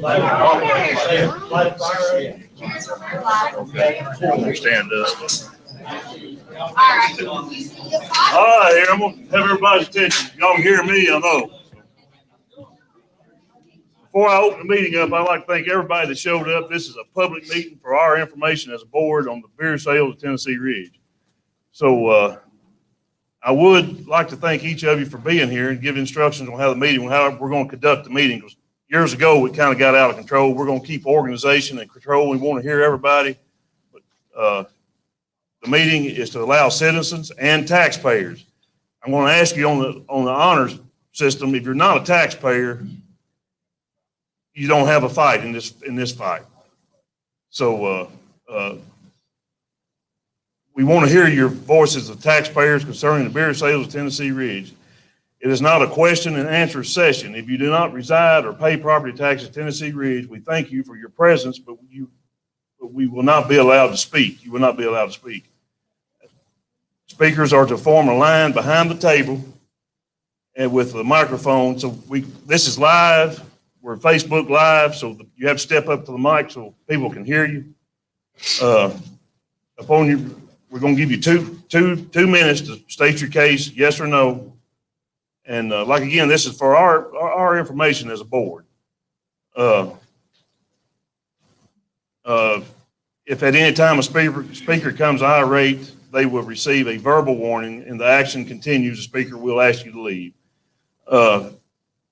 Stand up. All right, here, I'm going to have everybody's attention. Y'all can hear me, I know. Before I open the meeting up, I'd like to thank everybody that showed up. This is a public meeting for our information as a board on the beer sales of Tennessee Ridge. So I would like to thank each of you for being here and give instructions on how the meeting, how we're going to conduct the meeting. Because years ago, it kind of got out of control. We're going to keep organization and control. We want to hear everybody. But the meeting is to allow citizens and taxpayers. I'm going to ask you on the honors system, if you're not a taxpayer, you don't have a fight in this fight. So we want to hear your voices of taxpayers concerning the beer sales of Tennessee Ridge. It is not a question and answer session. If you do not reside or pay property taxes at Tennessee Ridge, we thank you for your presence, but we will not be allowed to speak. You will not be allowed to speak. Speakers are to form a line behind the table and with the microphone. So this is live. We're Facebook Live, so you have to step up to the mic so people can hear you. We're going to give you two minutes to state your case, yes or no. And like again, this is for our information as a board. If at any time a speaker comes irate, they will receive a verbal warning, and the action continues. The speaker will ask you to leave.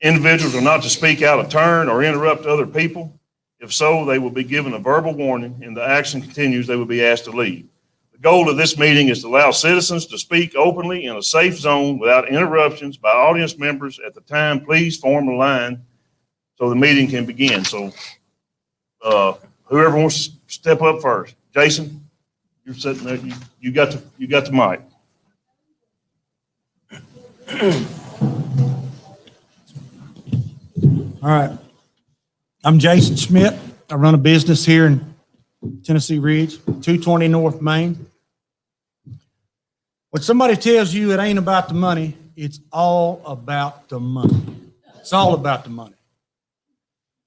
Individuals are not to speak out of turn or interrupt other people. If so, they will be given a verbal warning, and the action continues. They will be asked to leave. The goal of this meeting is to allow citizens to speak openly in a safe zone without interruptions by audience members. At the time, please form a line so the meeting can begin. So whoever wants to step up first. Jason, you're sitting there. You got the mic. All right. I'm Jason Schmidt. I run a business here in Tennessee Ridge, 220 North Main. When somebody tells you it ain't about the money, it's all about the money. It's all about the money.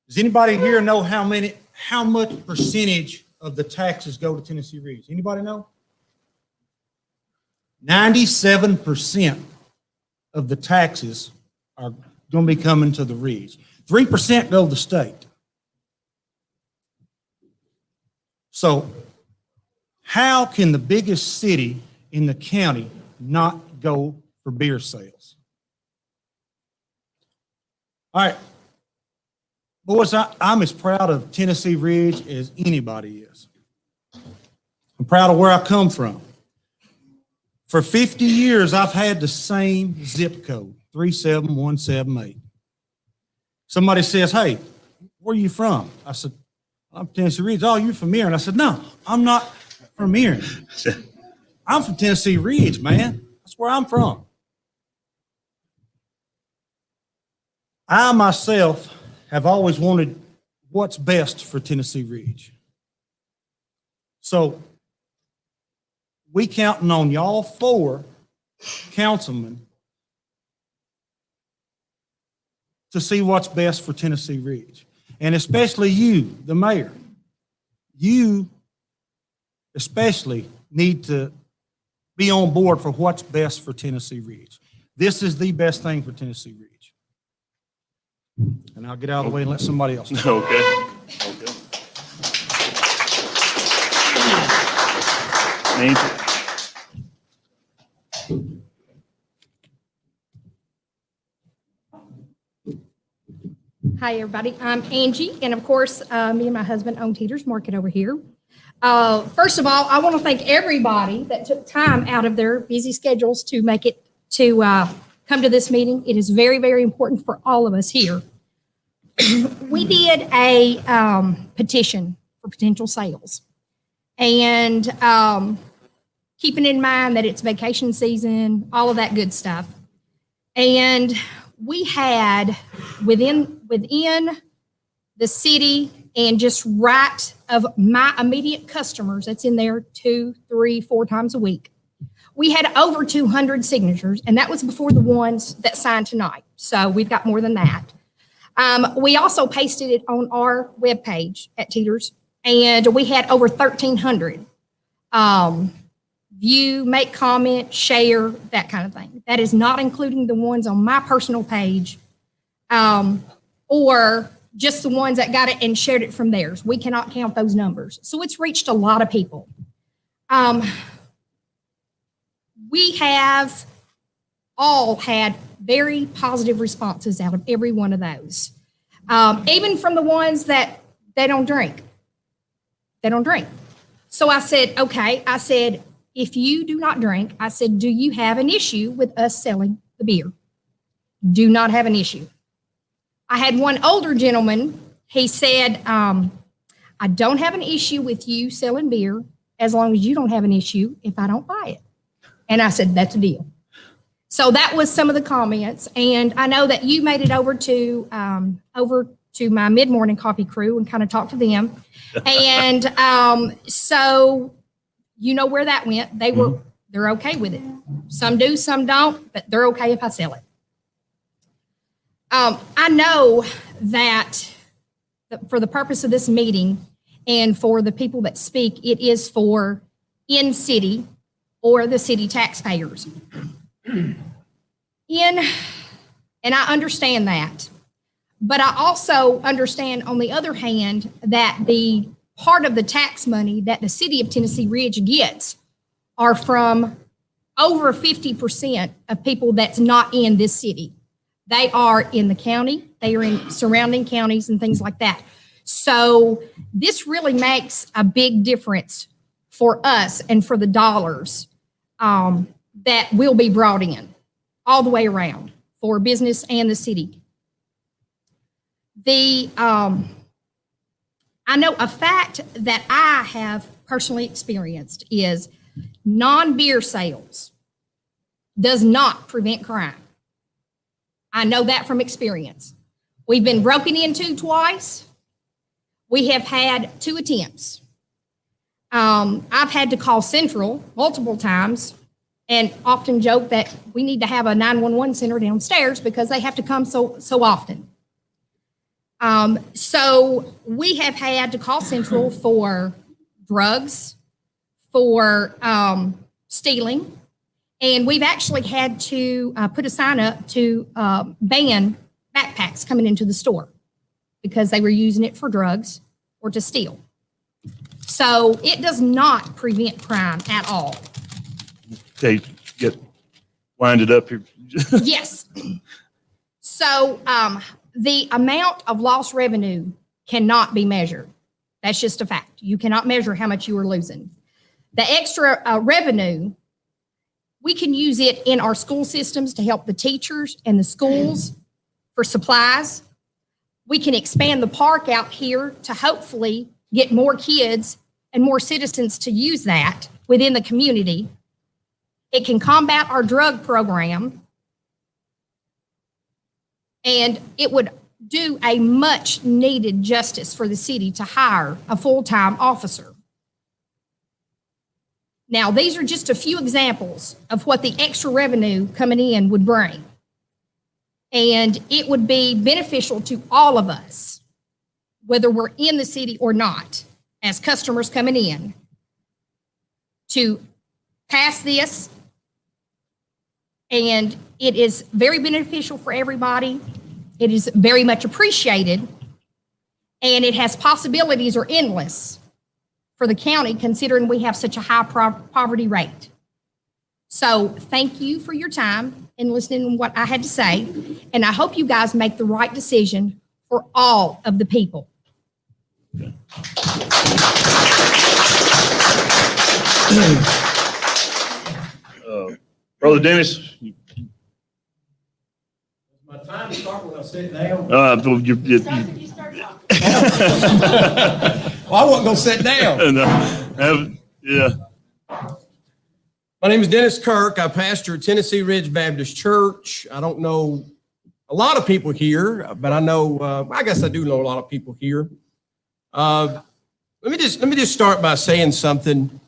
Does anybody here know how much percentage of the taxes go to Tennessee Ridge? Anybody know? 97% of the taxes are going to be coming to the Ridge. 3% go to the state. So how can the biggest city in the county not go for beer sales? All right. Boys, I'm as proud of Tennessee Ridge as anybody is. I'm proud of where I come from. For 50 years, I've had the same zip code, 37178. Somebody says, hey, where are you from? I said, I'm from Tennessee Ridge. Oh, you're from Erin. I said, no, I'm not from Erin. I'm from Tennessee Ridge, man. That's where I'm from. I myself have always wanted what's best for Tennessee Ridge. So we counting on y'all 4 councilmen to see what's best for Tennessee Ridge. And especially you, the mayor. You especially need to be on board for what's best for Tennessee Ridge. This is the best thing for Tennessee Ridge. And I'll get out of the way and let somebody else know. Okay. Angie. Hi, everybody. I'm Angie, and of course, me and my husband own Teeter's Market over here. First of all, I want to thank everybody that took time out of their busy schedules to make it to come to this meeting. It is very, very important for all of us here. We did a petition for potential sales, and keeping in mind that it's vacation season, all of that good stuff. And we had within the city and just right of my immediate customers, that's in there 2, 3, 4 times a week, we had over 200 signatures, and that was before the ones that signed tonight. So we've got more than that. We also pasted it on our webpage at Teeters, and we had over 1,300 view, make comment, share, that kind of thing. That is not including the ones on my personal page or just the ones that got it and shared it from theirs. We cannot count those numbers. So it's reached a lot of people. We have all had very positive responses out of every one of those. Even from the ones that they don't drink. They don't drink. So I said, okay, I said, if you do not drink, I said, do you have an issue with us selling the beer? Do not have an issue. I had one older gentleman, he said, I don't have an issue with you selling beer as long as you don't have an issue if I don't buy it. And I said, that's a deal. So that was some of the comments. And I know that you made it over to my mid-morning coffee crew and kind of talked to them. And so you know where that went. They're okay with it. Some do, some don't, but they're okay if I sell it. I know that for the purpose of this meeting and for the people that speak, it is for in-city or the city taxpayers. And I understand that. But I also understand, on the other hand, that the part of the tax money that the city of Tennessee Ridge gets are from over 50% of people that's not in this city. They are in the county, they are in surrounding counties and things like that. So this really makes a big difference for us and for the dollars that will be brought in all the way around for business and the city. I know a fact that I have personally experienced is non-beer sales does not prevent crime. I know that from experience. We've been broken into twice. We have had 2 attempts. I've had to call Central multiple times and often joke that we need to have a 911 center downstairs because they have to come so often. So we have had to call Central for drugs, for stealing, and we've actually had to put a sign up to ban backpacks coming into the store because they were using it for drugs or to steal. So it does not prevent crime at all. Okay, get winded up here. Yes. So the amount of lost revenue cannot be measured. That's just a fact. You cannot measure how much you are losing. The extra revenue, we can use it in our school systems to help the teachers and the schools for supplies. We can expand the park out here to hopefully get more kids and more citizens to use that within the community. It can combat our drug program, and it would do a much needed justice for the city to hire a full-time officer. Now, these are just a few examples of what the extra revenue coming in would bring. And it would be beneficial to all of us, whether we're in the city or not, as customers coming in, to pass this. And it is very beneficial for everybody. It is very much appreciated. And it has possibilities are endless for the county, considering we have such a high poverty rate. So thank you for your time and listening to what I had to say. And I hope you guys make the right decision for all of the people. Brother Dennis. My time to start when I sit down. Well, Well, I wasn't gonna sit down. yeah. My name is Dennis Kirk. I pastor Tennessee Ridge Baptist Church. I don't know a lot of people here, but I know, I guess I do know a lot of people here. Let me just start by saying something,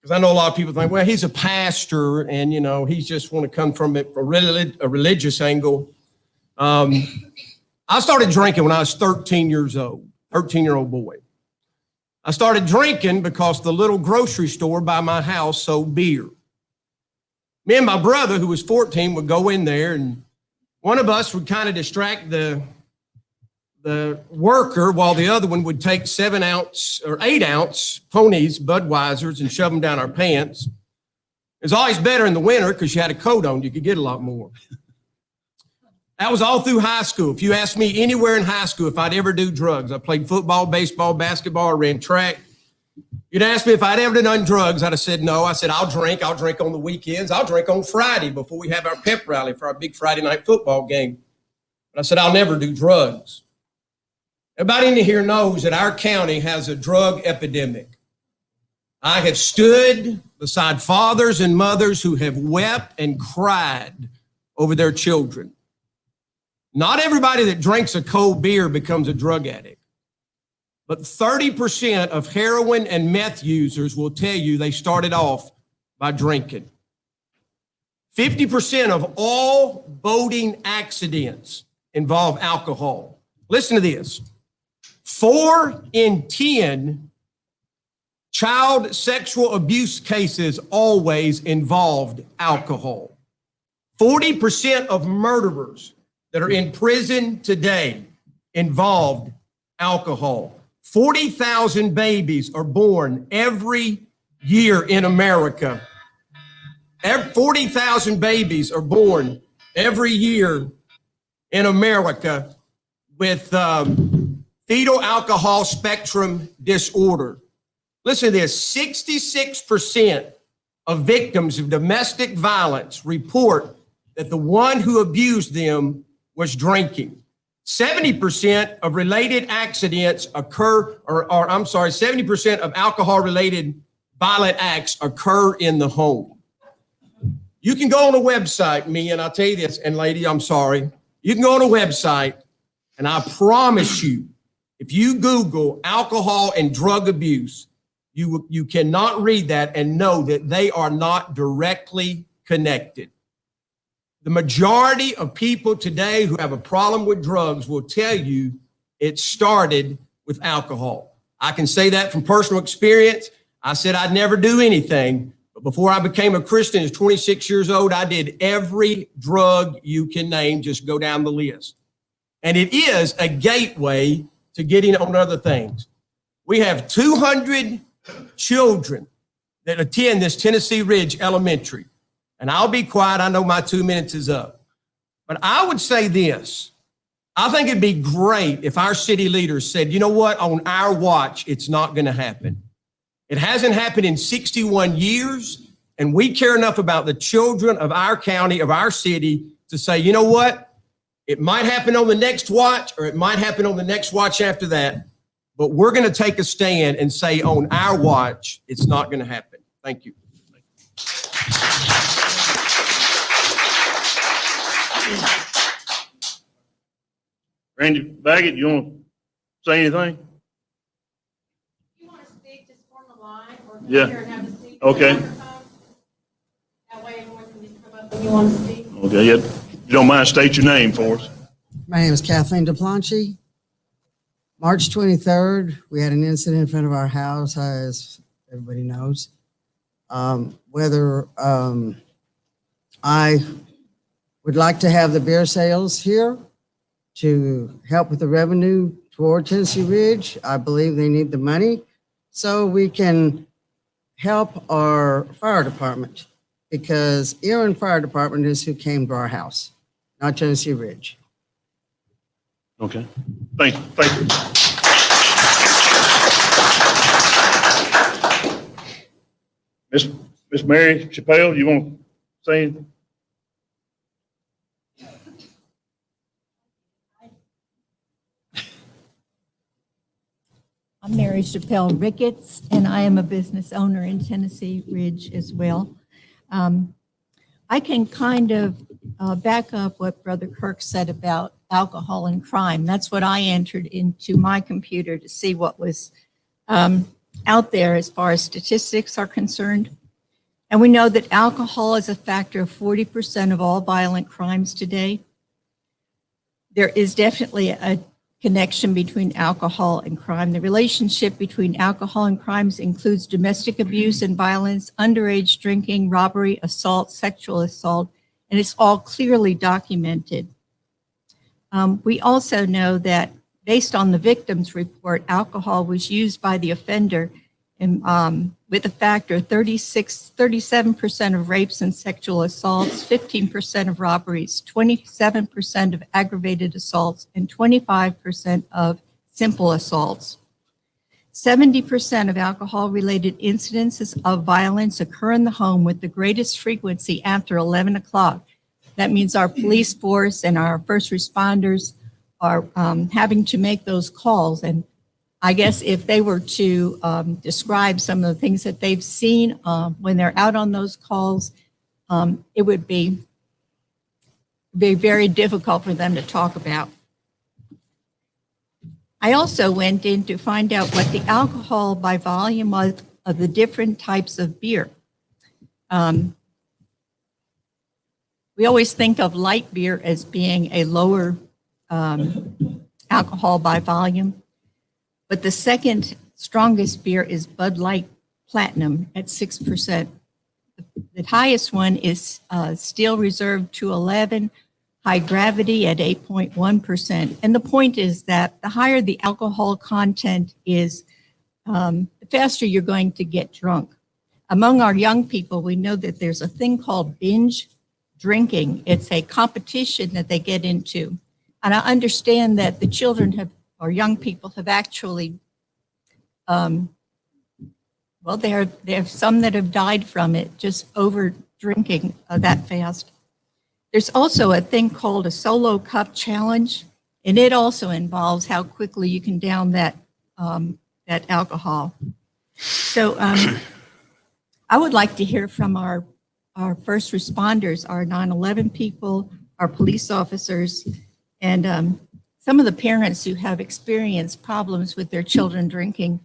because I know a lot of people think, well, he's a pastor and, you know, he's just want to come from a religious angle. I started drinking when I was 13 years old, 13-year-old boy. I started drinking because the little grocery store by my house sold beer. Me and my brother, who was 14, would go in there, and one of us would kind of distract the worker while the other one would take 7-ounce or 8-ounce ponies, Budweisers, and shove them down our pants. It was always better in the winter because you had a coat on, you could get a lot more. That was all through high school. If you asked me anywhere in high school if I'd ever do drugs, I played football, baseball, basketball, I ran track. You'd ask me if I'd ever done drugs, I'd have said no. I said, I'll drink on the weekends. I'll drink on Friday before we have our pep rally for our big Friday night football game. But I said, I'll never do drugs. Everybody in here knows that our county has a drug epidemic. I have stood beside fathers and mothers who have wept and cried over their children. Not everybody that drinks a cold beer becomes a drug addict, but 30% of heroin and meth users will tell you they started off by drinking. 50% of all boating accidents involve alcohol. Listen to this. 4 in 10 child sexual abuse cases always involved alcohol. 40% of murderers that are in prison today involved alcohol. 40,000 babies are born every year in America. 40,000 babies are born every year in America with fetal alcohol spectrum disorder. Listen to this, 66% of victims of domestic violence report that the one who abused them was drinking. 70% of related accidents occur, 70% of alcohol-related violent acts occur in the home. You can go on a website, me, and I'll tell you this, and lady, I'm sorry. You can go on a website, and I promise you, if you Google alcohol and drug abuse, you cannot read that and know that they are not directly connected. The majority of people today who have a problem with drugs will tell you it started with alcohol. I can say that from personal experience. I said I'd never do anything, but before I became a Christian at 26 years old, I did every drug you can name, just go down the list. And it is a gateway to getting on other things. We have 200 children that attend this Tennessee Ridge Elementary. And I'll be quiet. I know my 2 minutes is up. But I would say this. I think it'd be great if our city leaders said, you know what, on our watch, it's not going to happen. It hasn't happened in 61 years. And we care enough about the children of our county, of our city, to say, you know what, it might happen on the next watch, or it might happen on the next watch after that. But we're going to take a stand and say on our watch, it's not going to happen. Thank you. Randy Baggett, you want to say anything? You want to speak, just form a line or come Yeah. here and have a seat. Okay. That way everyone can just come up when you want to speak. Okay, yeah. You don't mind, state your name for us. My name is Kathleen DePlanche. March 23rd, we had an incident in front of our house, as everybody knows. Whether I would like to have the beer sales here to help with the revenue toward Tennessee Ridge. I believe they need the money so we can help our fire department, because Erin Fire Department is who came to our house, not Tennessee Ridge. Okay. Thank you. Thank you. Miss Mary Chappelle, you want to say anything? I'm Mary Chappelle Ricketts, and I am a business owner in Tennessee Ridge as well. I can kind of back up what Brother Kirk said about alcohol and crime. That's what I entered into my computer to see what was out there as far as statistics are concerned. And we know that alcohol is a factor of 40% of all violent crimes today. there is definitely a connection between alcohol and crime. The relationship between alcohol and crimes includes domestic abuse and violence, underage drinking, robbery, assault, sexual assault, and it's all clearly documented. We also know that based on the victim's report, alcohol was used by the offender with a factor of 37% of rapes and sexual assaults, 15% of robberies, 27% of aggravated assaults, and 25% of simple assaults. 70% of alcohol-related incidences of violence occur in the home with the greatest frequency after 11 o'clock. That means our police force and our first responders are having to make those calls. And I guess if they were to describe some of the things that they've seen when they're out on those calls, it would be very difficult for them to talk about. I also went in to find out what the alcohol by volume was of the different types of beer. We always think of light beer as being a lower alcohol by volume. But the second strongest beer is Bud Light Platinum at 6%. The highest one is Steel Reserve 211, High Gravity at 8.1%. And the point is that the higher the alcohol content is, the faster you're going to get drunk. Among our young people, we know that there's a thing called binge drinking. It's a competition that they get into. And I understand that the children or young people have actually, there are some that have died from it, just over drinking that fast. There's also a thing called a solo cup challenge, and it also involves how quickly you can down that alcohol. So I would like to hear from our first responders, our 9/11 people, our police officers, and some of the parents who have experienced problems with their children drinking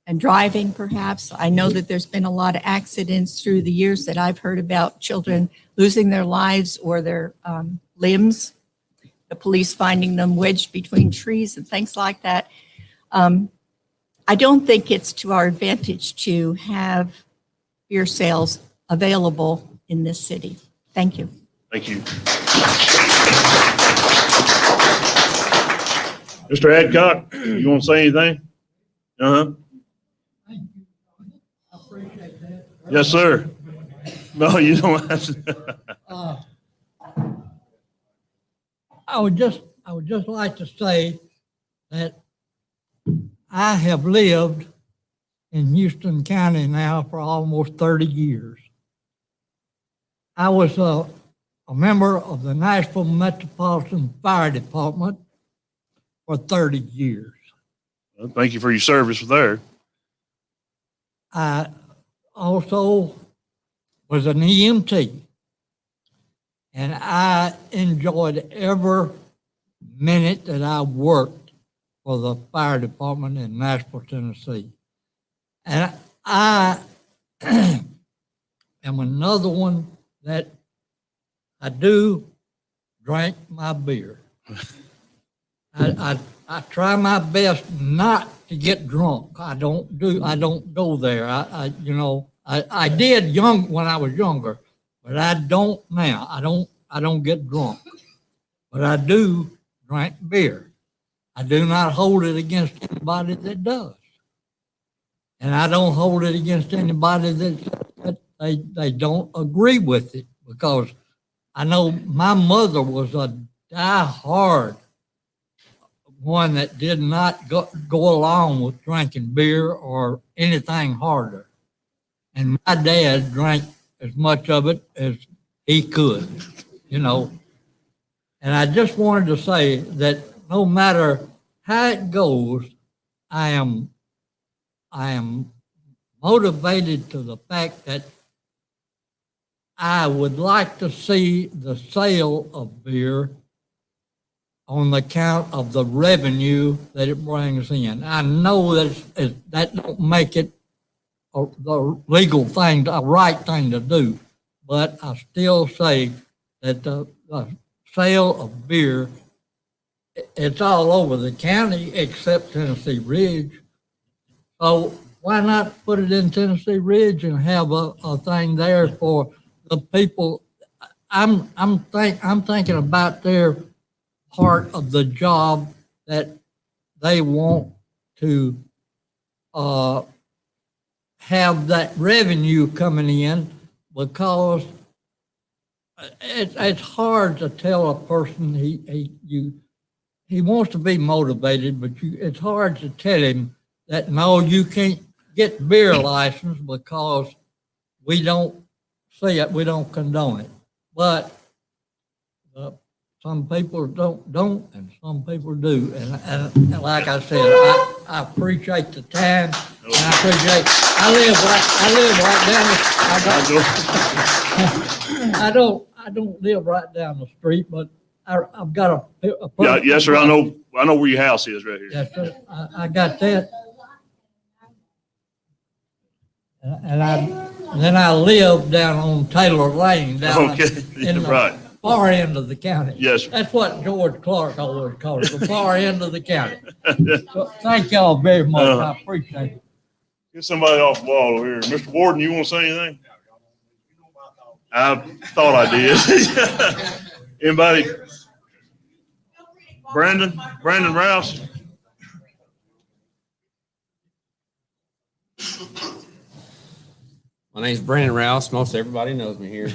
and driving, perhaps. I know that there's been a lot of accidents through the years that I've heard about children losing their lives or their limbs, the police finding them wedged between trees and things like that. I don't think it's to our advantage to have beer sales available in this city. Thank you. Thank you. Mr. Adcock, you want to say anything? Uh-huh. Yes, sir. No, you don't have to. I would just like to say that I have lived in Houston County now for almost 30 years. I was a member of the Nashville Metropolitan Fire Department for 30 years. Well, thank you for your service there. I also was an EMT, and I enjoyed every minute that I worked for the fire department in Nashville, Tennessee. And I am another one that I do drink my beer. I try my best not to get drunk. I don't go there. I did when I was younger, but I don't now. I don't get drunk, but I do drink beer. I do not hold it against anybody that does. And I don't hold it against anybody that they don't agree with it, because I know my mother was a die-hard one that did not go along with drinking beer or anything harder. And my dad drank as much of it as he could, And I just wanted to say that no matter how it goes, I am motivated to the fact that I would like to see the sale of beer on the account of the revenue that it brings in. I know that that don't make it the legal thing, the right thing to do, but I still say that the sale of beer it's all over the county except Tennessee Ridge. So why not put it in Tennessee Ridge and have a thing there for the people? I'm thinking about their part of the job that they want to have that revenue coming in, because it's hard to tell a person he wants to be motivated, but it's hard to tell him that, no, you can't get beer license because we don't see it, we don't condone it. But some people don't, and some people do. And like I said, I appreciate the time, and I don't live right down the street, but I've got a. Yeah, yes, sir. I know where your house is right here. Yes, sir. I got that. And then I live down on Taylor Lane, down Okay, in the right. far end of the county. Yes, sir. That's what George Clark always called it, the far end of the county. So thank y'all very much. I appreciate it. Get somebody off the wall over here. Mr. Warden, you want to say anything? I thought I did. Anybody? Brandon Rouse? My name's Brandon Rouse. Most everybody knows me here.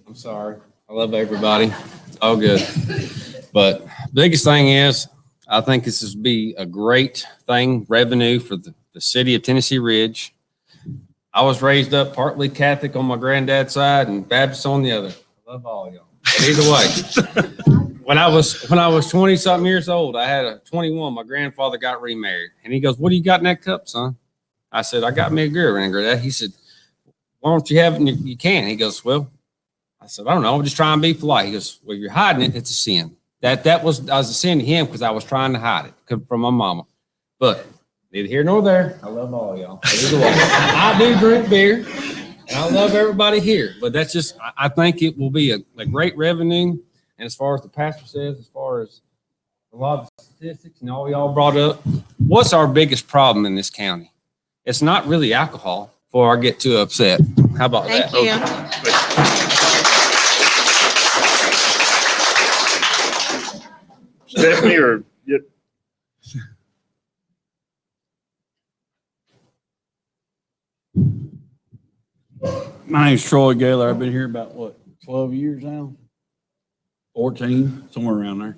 I'm sorry. I love everybody. It's all good. But biggest thing is, I think this would be a great thing, revenue for the city of Tennessee Ridge. I was raised up partly Catholic on my granddad's side and Baptist on the other. I love all y'all. But either way, when I was 20 something years old, I had a 21. My grandfather got remarried, and he goes, "What do you got in that cup, son?" I said, "I got me a beer ringer." He said, "Why don't you have it?" You can. He goes, "Well," I said, "I don't know. I'm just trying to be polite." He goes, "Well, you're hiding it. It's a sin." I was a sin to him because I was trying to hide it from my mama. But neither here nor there. I love all y'all. I do drink beer, and I love everybody here. But that's just, I think it will be a great revenue. And as far as the pastor says, as far as a lot of statistics and all y'all brought up, what's our biggest problem in this county? It's not really alcohol. Before I get too upset, how about that? Thank you. Stephanie or yep. My name's Troy Gaylor. I've been here about, 12 years now? 14, somewhere around there.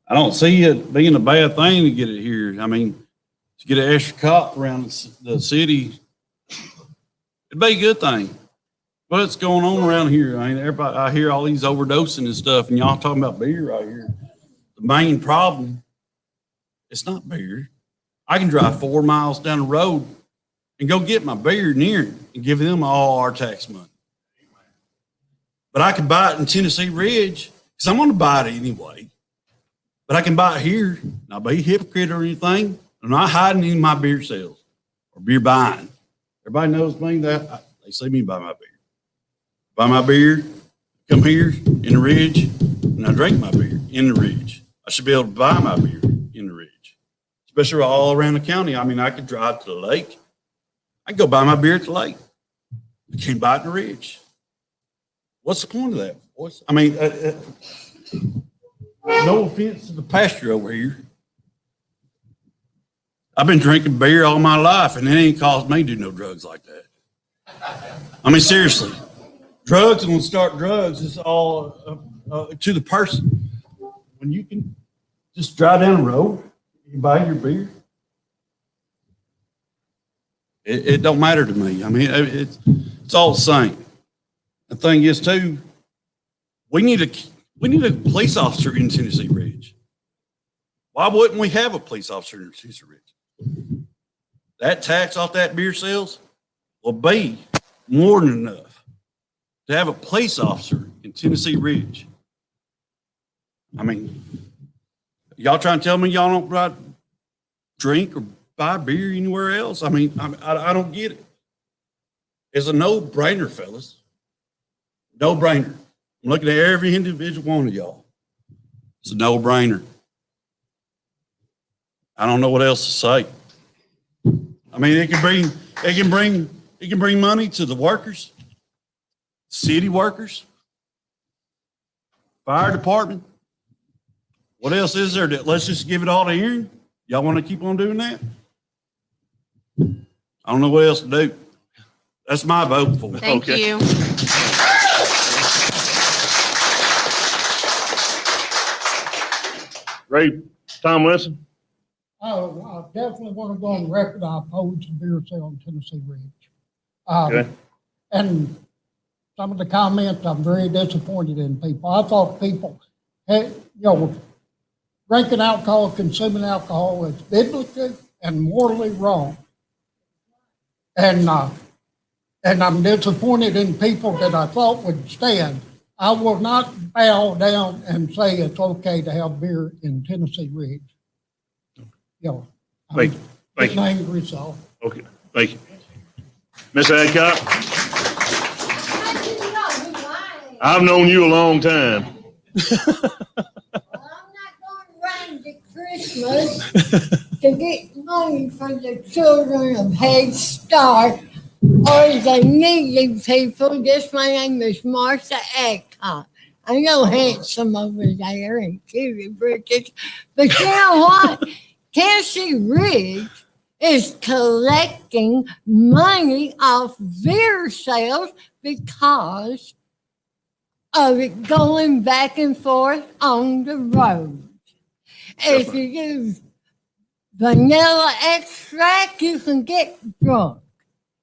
I don't see it being a bad thing to get it here. I mean, to get an extra cop around the city, it'd be a good thing. What's going on around here? I mean, everybody, I hear all these overdosing and stuff, and y'all talking about beer right here. The main problem, it's not beer. I can drive 4 miles down the road and go get my beer near it and give them all our tax money. But I can buy it in Tennessee Ridge because I'm going to buy it anyway. But I can buy it here. Not be a hypocrite or anything. I'm not hiding any of my beer sales or beer buying. Everybody knows me that they see me buy my beer. Buy my beer, come here in the Ridge, and I drink my beer in the Ridge. I should be able to buy my beer in the Ridge, especially all around the county. I mean, I could drive to the lake. I can go buy my beer at the lake. I can't buy it in the Ridge. What's the point of that, boys? I mean, no offense to the pastor over here. I've been drinking beer all my life, and it ain't caused me to do no drugs like that. I mean, seriously. Drugs, and when start drugs, it's all to the person. When you can just drive down the road, you buy your beer. It don't matter to me. I mean, it's all the same. The thing is, too, we need a police officer in Tennessee Ridge. Why wouldn't we have a police officer in Tennessee Ridge? That tax off that beer sales will be more than enough to have a police officer in Tennessee Ridge. I mean, y'all trying to tell me y'all don't drink or buy beer anywhere else? I mean, I don't get it. It's a no-brainer, fellas. No-brainer. I'm looking at every individual one of y'all. It's a no-brainer. I don't know what else to say. I mean, it can bring money to the workers, city workers, fire department. What else is there that, let's just give it all to Aaron? Y'all want to keep on doing that? I don't know what else to do. That's my vote for it. Thank Okay. you. Ray, Tom Wilson? Oh, I definitely want to go on record, I oppose the beer sale in Tennessee Ridge. Okay. And some of the comments, I'm very disappointed in people. I thought people, hey, drinking alcohol, consuming alcohol is biblically and morally wrong. And I'm disappointed in people that I thought would stand. I will not bow down and say it's okay to have beer in Tennessee Ridge. I'm Thank you. getting angry, so. Okay, thank you. Ms. Adcock, I've known you a long time. I'm not going around at Christmas to get money for the children of Head Start or the needy people. This my name is Martha Adcock. I know handsome over there and Kitty Bridges, but you know what? Tennessee Ridge is collecting money off beer sales because of it going back and forth on the road. If you use vanilla extract, you can get drunk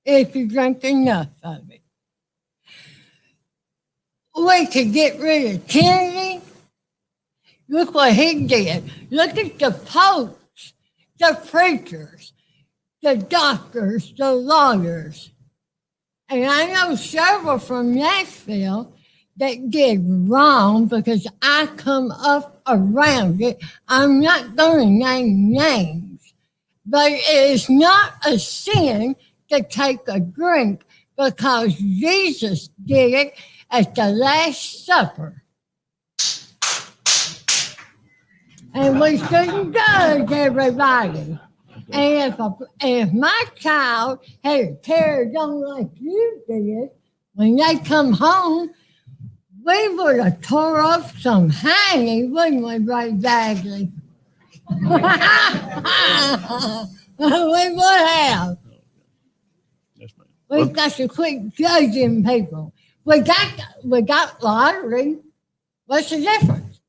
if you drink enough of it. We could get rid of Kennedy. Look what he did. Look at the folks, the preachers, the doctors, the lawyers. And I know several from Nashville that did wrong because I come up around it. I'm not going to name names, but it is not a sin to take a drink because Jesus did it at the Last Supper. And we shouldn't judge everybody. And if my child had a tear done like you did, when they come home, we would have tore up some honey, wouldn't we, Ray Bagley? We would have. We've got to quit judging people. We got lottery. What's the difference?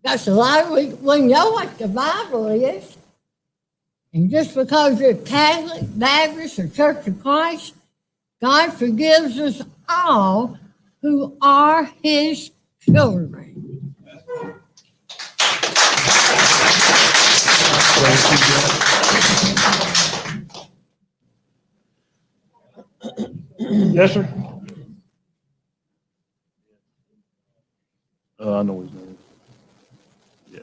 That's a lottery. We know what the Bible is. And just because you're Catholic, Baptist, or Church of Christ, God forgives us all who are his children. Yes, sir? I know his name. Yeah,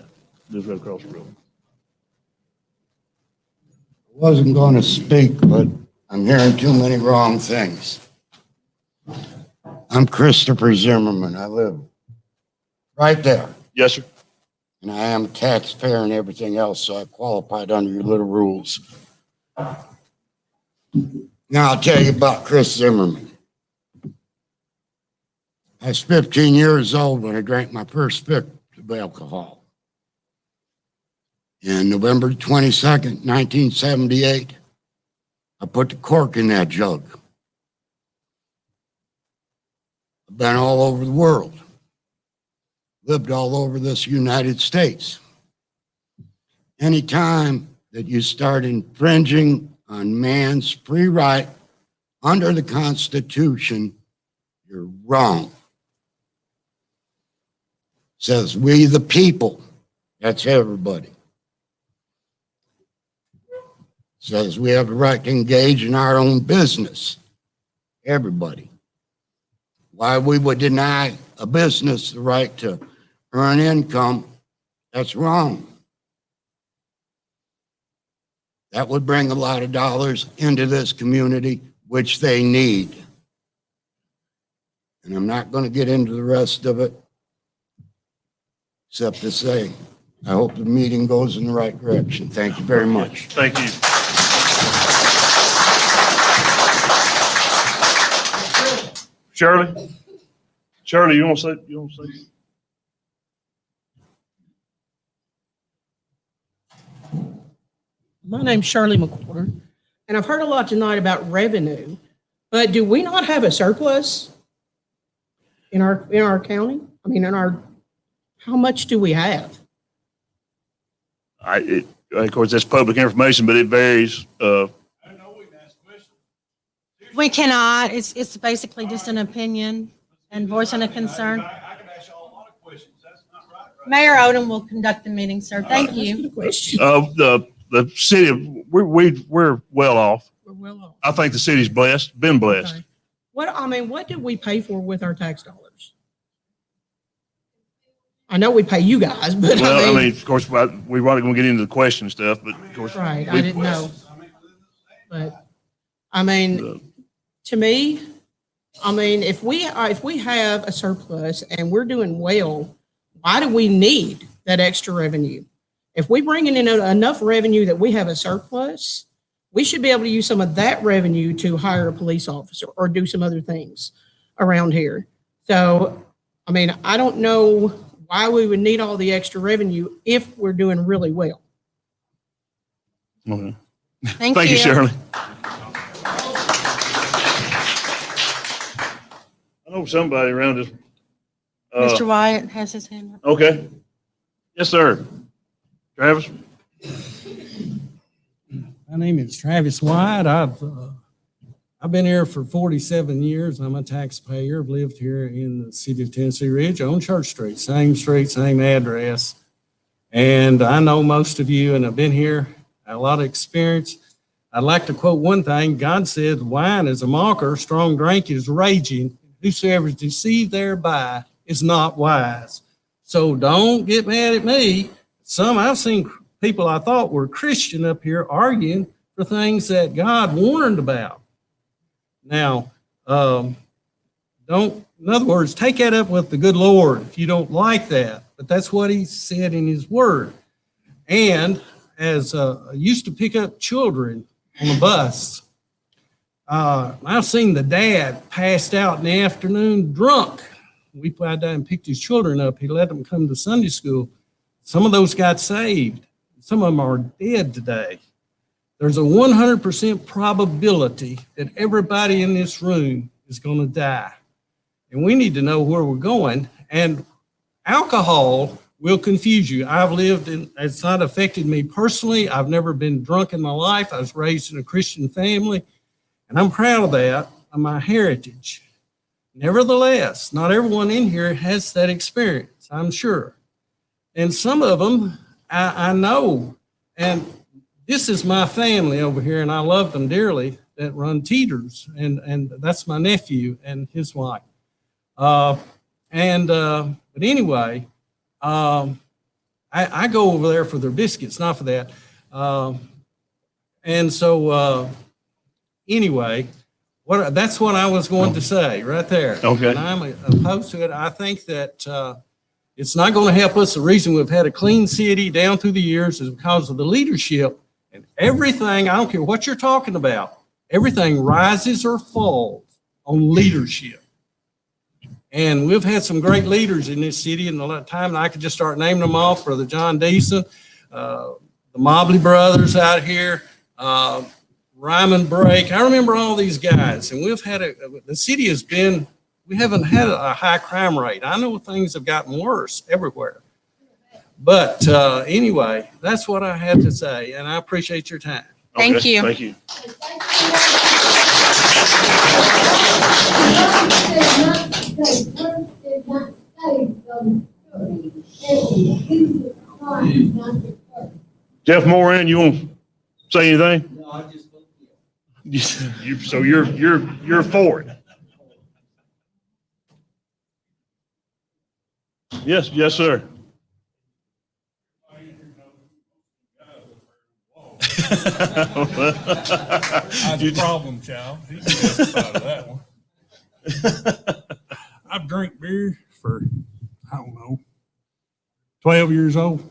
just right across the road. Wasn't going to speak, but I'm hearing too many wrong things. I'm Christopher Zimmerman. I live right there. Yes, sir. And I am a taxpayer and everything else, so I qualified under your little rules. Now I'll tell you about Chris Zimmerman. I was 15 years old when I drank my first fifth of alcohol. And November 22nd, 1978, I put the cork in that jug. I've been all over the world, lived all over this United States. Anytime that you start infringing on man's free right under the Constitution, you're wrong. It says we the people, that's everybody. Says we have the right to engage in our own business. Everybody. Why we would deny a business the right to earn income, that's wrong. That would bring a lot of dollars into this community, which they need. And I'm not going to get into the rest of it, except to say, I hope the meeting goes in the right direction. Thank you very much. Thank you. Shirley? Shirley, you want to say? My name's Shirley McWhorter, and I've heard a lot tonight about revenue, but do we not have a surplus in our county? I mean, how much do we have? Of course, that's public information, but it varies. We cannot. It's basically just an opinion and voicing a concern. I can ask you all a lot of questions. That's not right. Mayor Odom will conduct the meeting, sir. Thank you. The city, we're well off. We're well off. I think the city's blessed, been blessed. Okay. What do we pay for with our tax dollars? I know we pay you guys, but Well, I mean, of course, we probably gonna get into the question stuff, but of course. right, I didn't know. But, I mean, to me, if we have a surplus and we're doing well, why do we need that extra revenue? If we bring in enough revenue that we have a surplus, we should be able to use some of that revenue to hire a police officer or do some other things around here. So, I mean, I don't know why we would need all the extra revenue if we're doing really well. Okay. Thank Thank you, you. Shirley. I know somebody around this. Mr. Wyatt has his hand up. Okay. Yes, sir. Travis? My name is Travis White. I've been here for 47 years. I'm a taxpayer. I've lived here in the city of Tennessee Ridge on Church Street, same address. And I know most of you, and I've been here, a lot of experience. I'd like to quote one thing. God said, wine is a mocker, strong drink is raging. Whosoever is deceived thereby is not wise. So don't get mad at me. I've seen people I thought were Christian up here arguing for things that God warned about. Now, in other words, take that up with the good Lord if you don't like that. But that's what he said in his word. And as I used to pick up children on the bus, I've seen the dad passed out in the afternoon drunk. We went down and picked his children up. He let them come to Sunday school. Some of those got saved. Some of them are dead today. There's a 100% probability that everybody in this room is going to die. And we need to know where we're going. And alcohol will confuse you. It's not affected me personally. I've never been drunk in my life. I was raised in a Christian family, and I'm proud of that, of my heritage. Nevertheless, not everyone in here has that experience, I'm sure. And some of them I know, and this is my family over here, and I love them dearly, that run Teeters, and that's my nephew and his wife. But anyway, I go over there for their biscuits, not for that. Anyway, that's what I was going to say right there. Okay. And I'm opposed to it. I think that it's not going to help us. The reason we've had a clean city down through the years is because of the leadership and everything. I don't care what you're talking about. Everything rises or falls on leadership. And we've had some great leaders in this city in a lot of time, and I could just start naming them off. Brother John Deason, the Mobley brothers out here, Ryman Brake. I remember all these guys, and the city we haven't had a high crime rate. I know things have gotten worse everywhere. But anyway, that's what I had to say, and I appreciate your time. Thank Okay, you. Thank you. Jeff Moran, you want to say anything? No, I just So you're for it? Yes, yes, sir. That's a problem child. He can testify to that one. I've drank beer for, I don't know, 12 years old.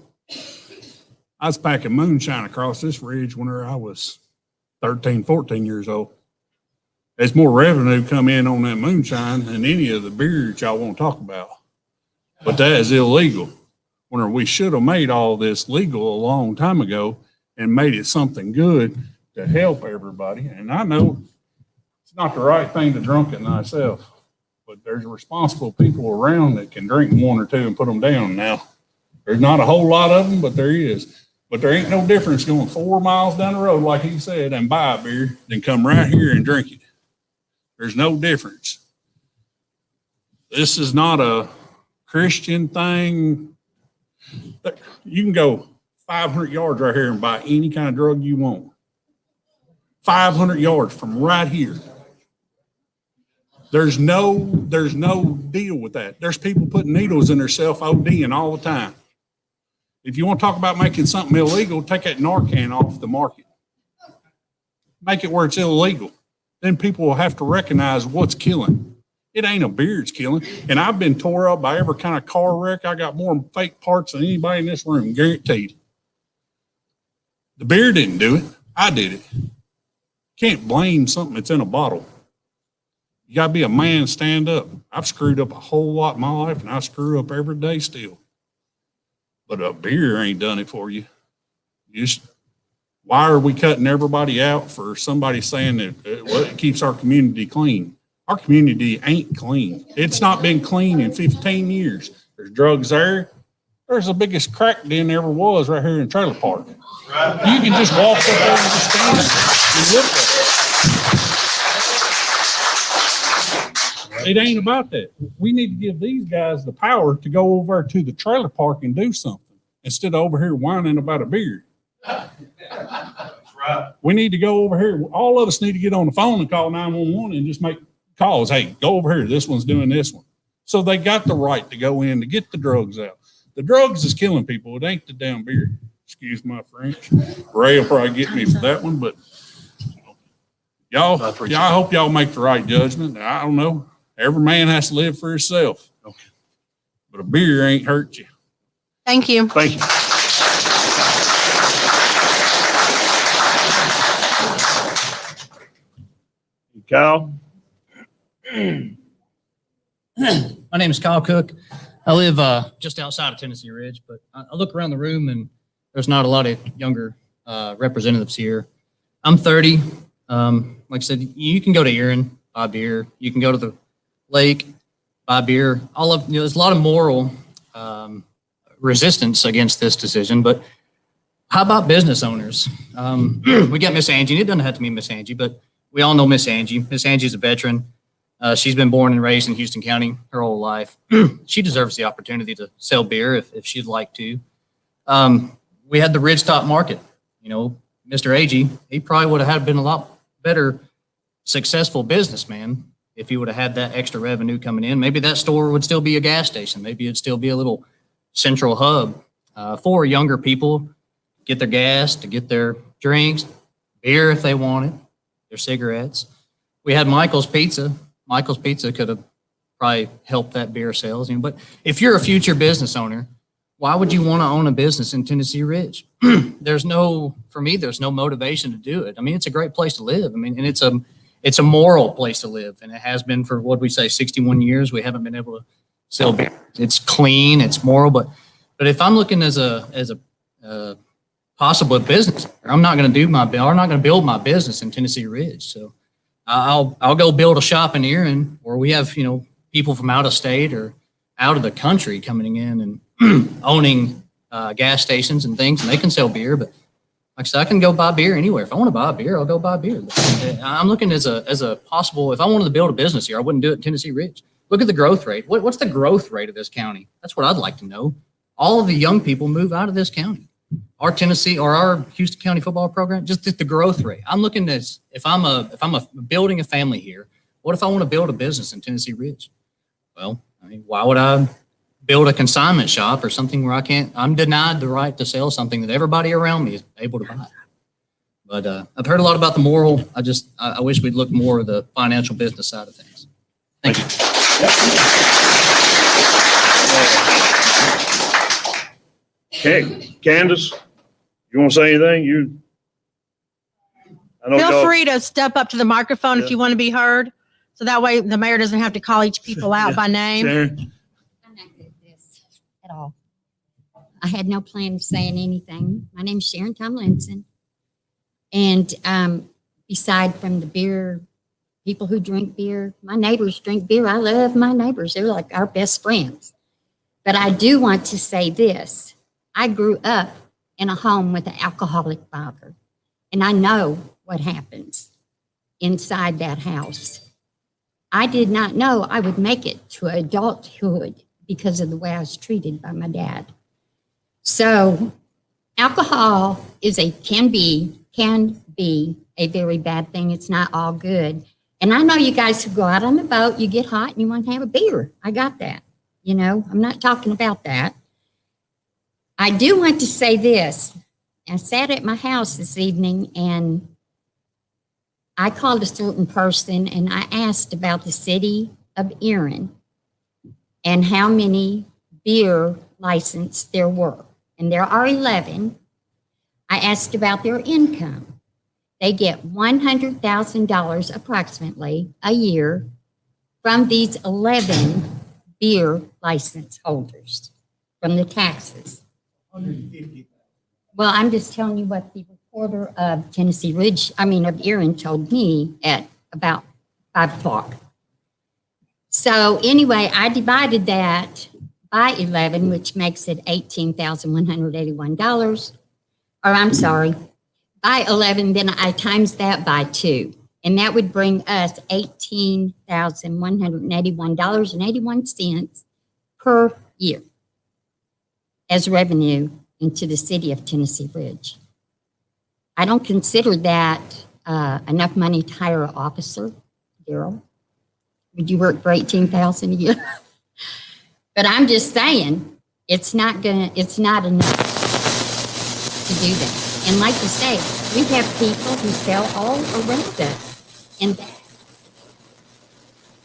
I was packing moonshine across this ridge whenever I was 13, 14 years old. There's more revenue come in on that moonshine than any of the beers y'all want to talk about. But that is illegal. Whenever we should have made all this legal a long time ago and made it something good to help everybody. And I know it's not the right thing to drunk it myself, but there's responsible people around that can drink one or two and put them down now. There's not a whole lot of them, but there is. But there ain't no difference going 4 miles down the road, like he said, and buy a beer than come right here and drink it. There's no difference. This is not a Christian thing. You can go 500 yards right here and buy any kind of drug you want. 500 yards from right here. There's no deal with that. There's people putting needles in their self-ODing all the time. If you want to talk about making something illegal, take that Narcan off the market. Make it where it's illegal. Then people will have to recognize what's killing. It ain't a beer that's killing. And I've been tore up by every kind of car wreck. I got more fake parts than anybody in this room, guaranteed. The beer didn't do it. I did it. Can't blame something that's in a bottle. You got to be a man, stand up. I've screwed up a whole lot in my life, and I screw up every day still. But a beer ain't done it for you. Why are we cutting everybody out for somebody saying that it keeps our community clean? Our community ain't clean. It's not been clean in 15 years. There's drugs there. There's the biggest crack den there ever was right here in Trailer Park. You can just walk up there and just stand and look at it. It ain't about that. We need to give these guys the power to go over to the trailer park and do something instead of over here whining about a beer. That's right. We need to go over here. All of us need to get on the phone and call 911 and just make calls. Hey, go over here. This one's doing this one. So they got the right to go in to get the drugs out. The drugs is killing people. It ain't the damn beer. Excuse my French. Ray will probably get me for that one, but y'all, I hope y'all make the right judgment. I don't know. Every man has to live for himself. Okay. But a beer ain't hurt you. Thank you. Thank you. Kyle? My name is Kyle Cook. I live just outside of Tennessee Ridge, but I look around the room and there's not a lot of younger representatives here. I'm 30. Like I said, you can go to Erin, buy beer. You can go to the lake, buy beer. There's a lot of moral resistance against this decision, but how about business owners? We got Miss Angie, and it doesn't have to be Miss Angie, but we all know Miss Angie. Miss Angie's a veteran. She's been born and raised in Houston County her whole life. She deserves the opportunity to sell beer if she'd like to. We had the Ridgetop Market. Mr. Agee, he probably would have been a lot better successful businessman if he would have had that extra revenue coming in. Maybe that store would still be a gas station. Maybe it'd still be a little central hub for younger people, get their gas, to get their drinks, beer if they wanted, their cigarettes. We had Michael's Pizza. Michael's Pizza could have probably helped that beer sales. But if you're a future business owner, why would you want to own a business in Tennessee Ridge? For me, there's no motivation to do it. It's a great place to live. And it's a moral place to live. And it has been for, what we say, 61 years. We haven't been able to sell beer. It's clean, it's moral. But if I'm looking as a possible business, I'm not going to build my business in Tennessee Ridge. So I'll go build a shop in Erin where we have, people from out of state or out of the country coming in and owning gas stations and things, and they can sell beer. But like I said, I can go buy beer anywhere. If I want to buy a beer, I'll go buy beer. I'm looking as a possible, if I wanted to build a business here, I wouldn't do it in Tennessee Ridge. Look at the growth rate. What's the growth rate of this county? That's what I'd like to know. All of the young people move out of this county. Our Tennessee or our Houston County football program, just the growth rate. I'm looking at if I'm building a family here, what if I want to build a business in Tennessee Ridge? Well, why would I build a consignment shop or something where I'm denied the right to sell something that everybody around me is able to buy? But I've heard a lot about the moral. I wish we'd look more at the financial business side of things. Thank you. Candace, you want to say anything? I know Feel y'all- free to step up to the microphone if Yeah. you want to be heard. So that way the mayor doesn't have to call each people out by name. Sharon, I'm not good at this at all. I had no plan of saying anything. My name's Sharon Tomlinson. And beside from the beer, people who drink beer, my neighbors drink beer. I love my neighbors. They're like our best friends. But I do want to say this. I grew up in a home with an alcoholic father. And I know what happens inside that house. I did not know I would make it to adulthood because of the way I was treated by my dad. So alcohol can be a very bad thing. It's not all good. And I know you guys who go out on the boat, you get hot and you want to have a beer. I got that. You know, I'm not talking about that. I do want to say this. I sat at my house this evening and I called a certain person and I asked about the city of Erin and how many beer licenses there were. And there are 11. I asked about their income. They get $100,000 approximately a year from these 11 beer license holders from the taxes. 150. Well, I'm just telling you what the reporter of of Erin told me at about 5 o'clock. So anyway, I divided that by 11, which makes it $18,181. Or I'm sorry, by 11, then I times that by 2. And that would bring us $18,181.81 per year as revenue into the city of Tennessee Ridge. I don't consider that enough money to hire an officer, Daryl. Would you work for $18,000 a year? But I'm just saying, it's not enough to do that. And like you say, we have people who sell all around us. And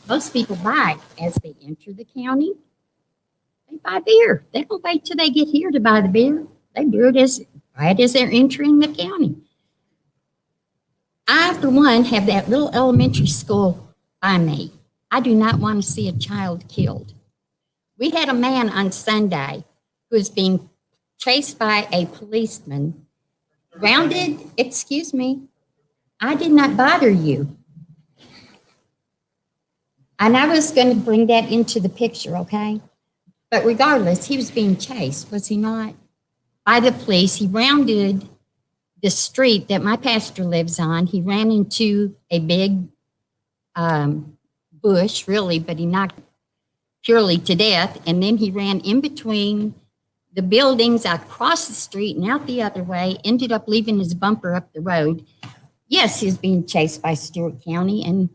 most people buy as they enter the county. They buy beer. They don't wait till they get here to buy the beer. They buy it as they're entering the county. I, for one, have that little elementary school by me. I do not want to see a child killed. We had a man on Sunday who was being chased by a policeman, excuse me, I did not bother you. And I was going to bring that into the picture, okay? But regardless, he was being chased, was he not? By the police. He rounded the street that my pastor lives on. He ran into a big bush, really, but he knocked purely to death. And then he ran in between the buildings across the street and out the other way, ended up leaving his bumper up the road. Yes, he was being chased by Stewart County, and,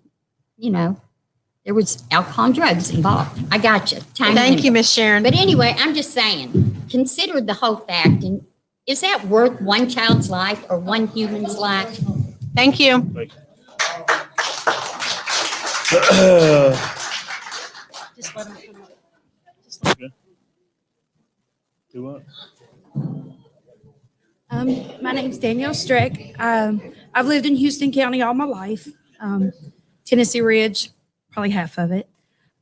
there was alcohol and drugs involved. I got you. Thank you, Miss Sharon. But anyway, I'm just saying, consider the whole fact. And is that worth one child's life or one human's life? Thank you. Just let them come up. do what? My name's Danielle Streck. I've lived in Houston County all my life. Tennessee Ridge, probably half of it.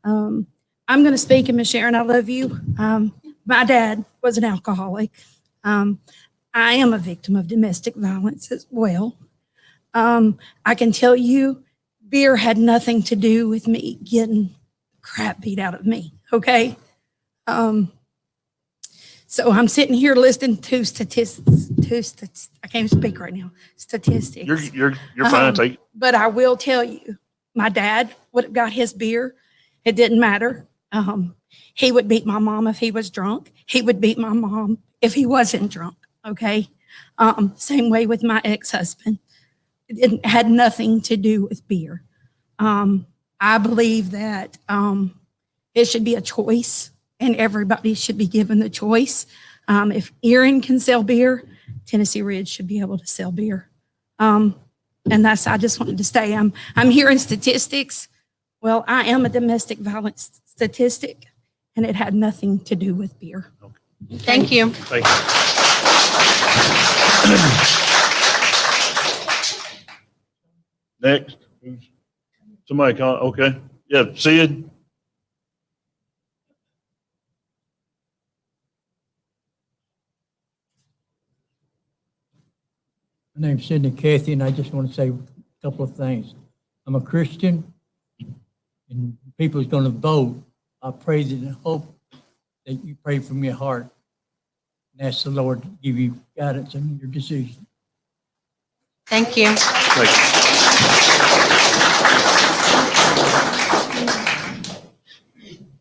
I'm going to speak, and Ms. Sharon, I love you. My dad was an alcoholic. I am a victim of domestic violence as well. I can tell you, beer had nothing to do with me getting crap beat out of me, okay? So I'm sitting here listening to statistics. I can't speak right now. Statistics. You're fine. Take it. But I will tell you, my dad would have got his beer. It didn't matter. He would beat my mom if he was drunk. He would beat my mom if he wasn't drunk. Okay. Same way with my ex-husband. It had nothing to do with beer. I believe that it should be a choice, and everybody should be given the choice. If Erin can sell beer, Tennessee Ridge should be able to sell beer. And I just wanted to say, I'm hearing statistics. Well, I am a domestic violence statistic, and it had nothing to do with beer. Thank you. Thank you. Next. Somebody call, okay. Yeah, Sid? My name's Sidney Cathy, and I just want to say a couple of things. I'm a Christian, and people's going to vote. I pray that and hope that you pray from your heart and ask the Lord to give you guidance in your decision. Thank you. Thank you.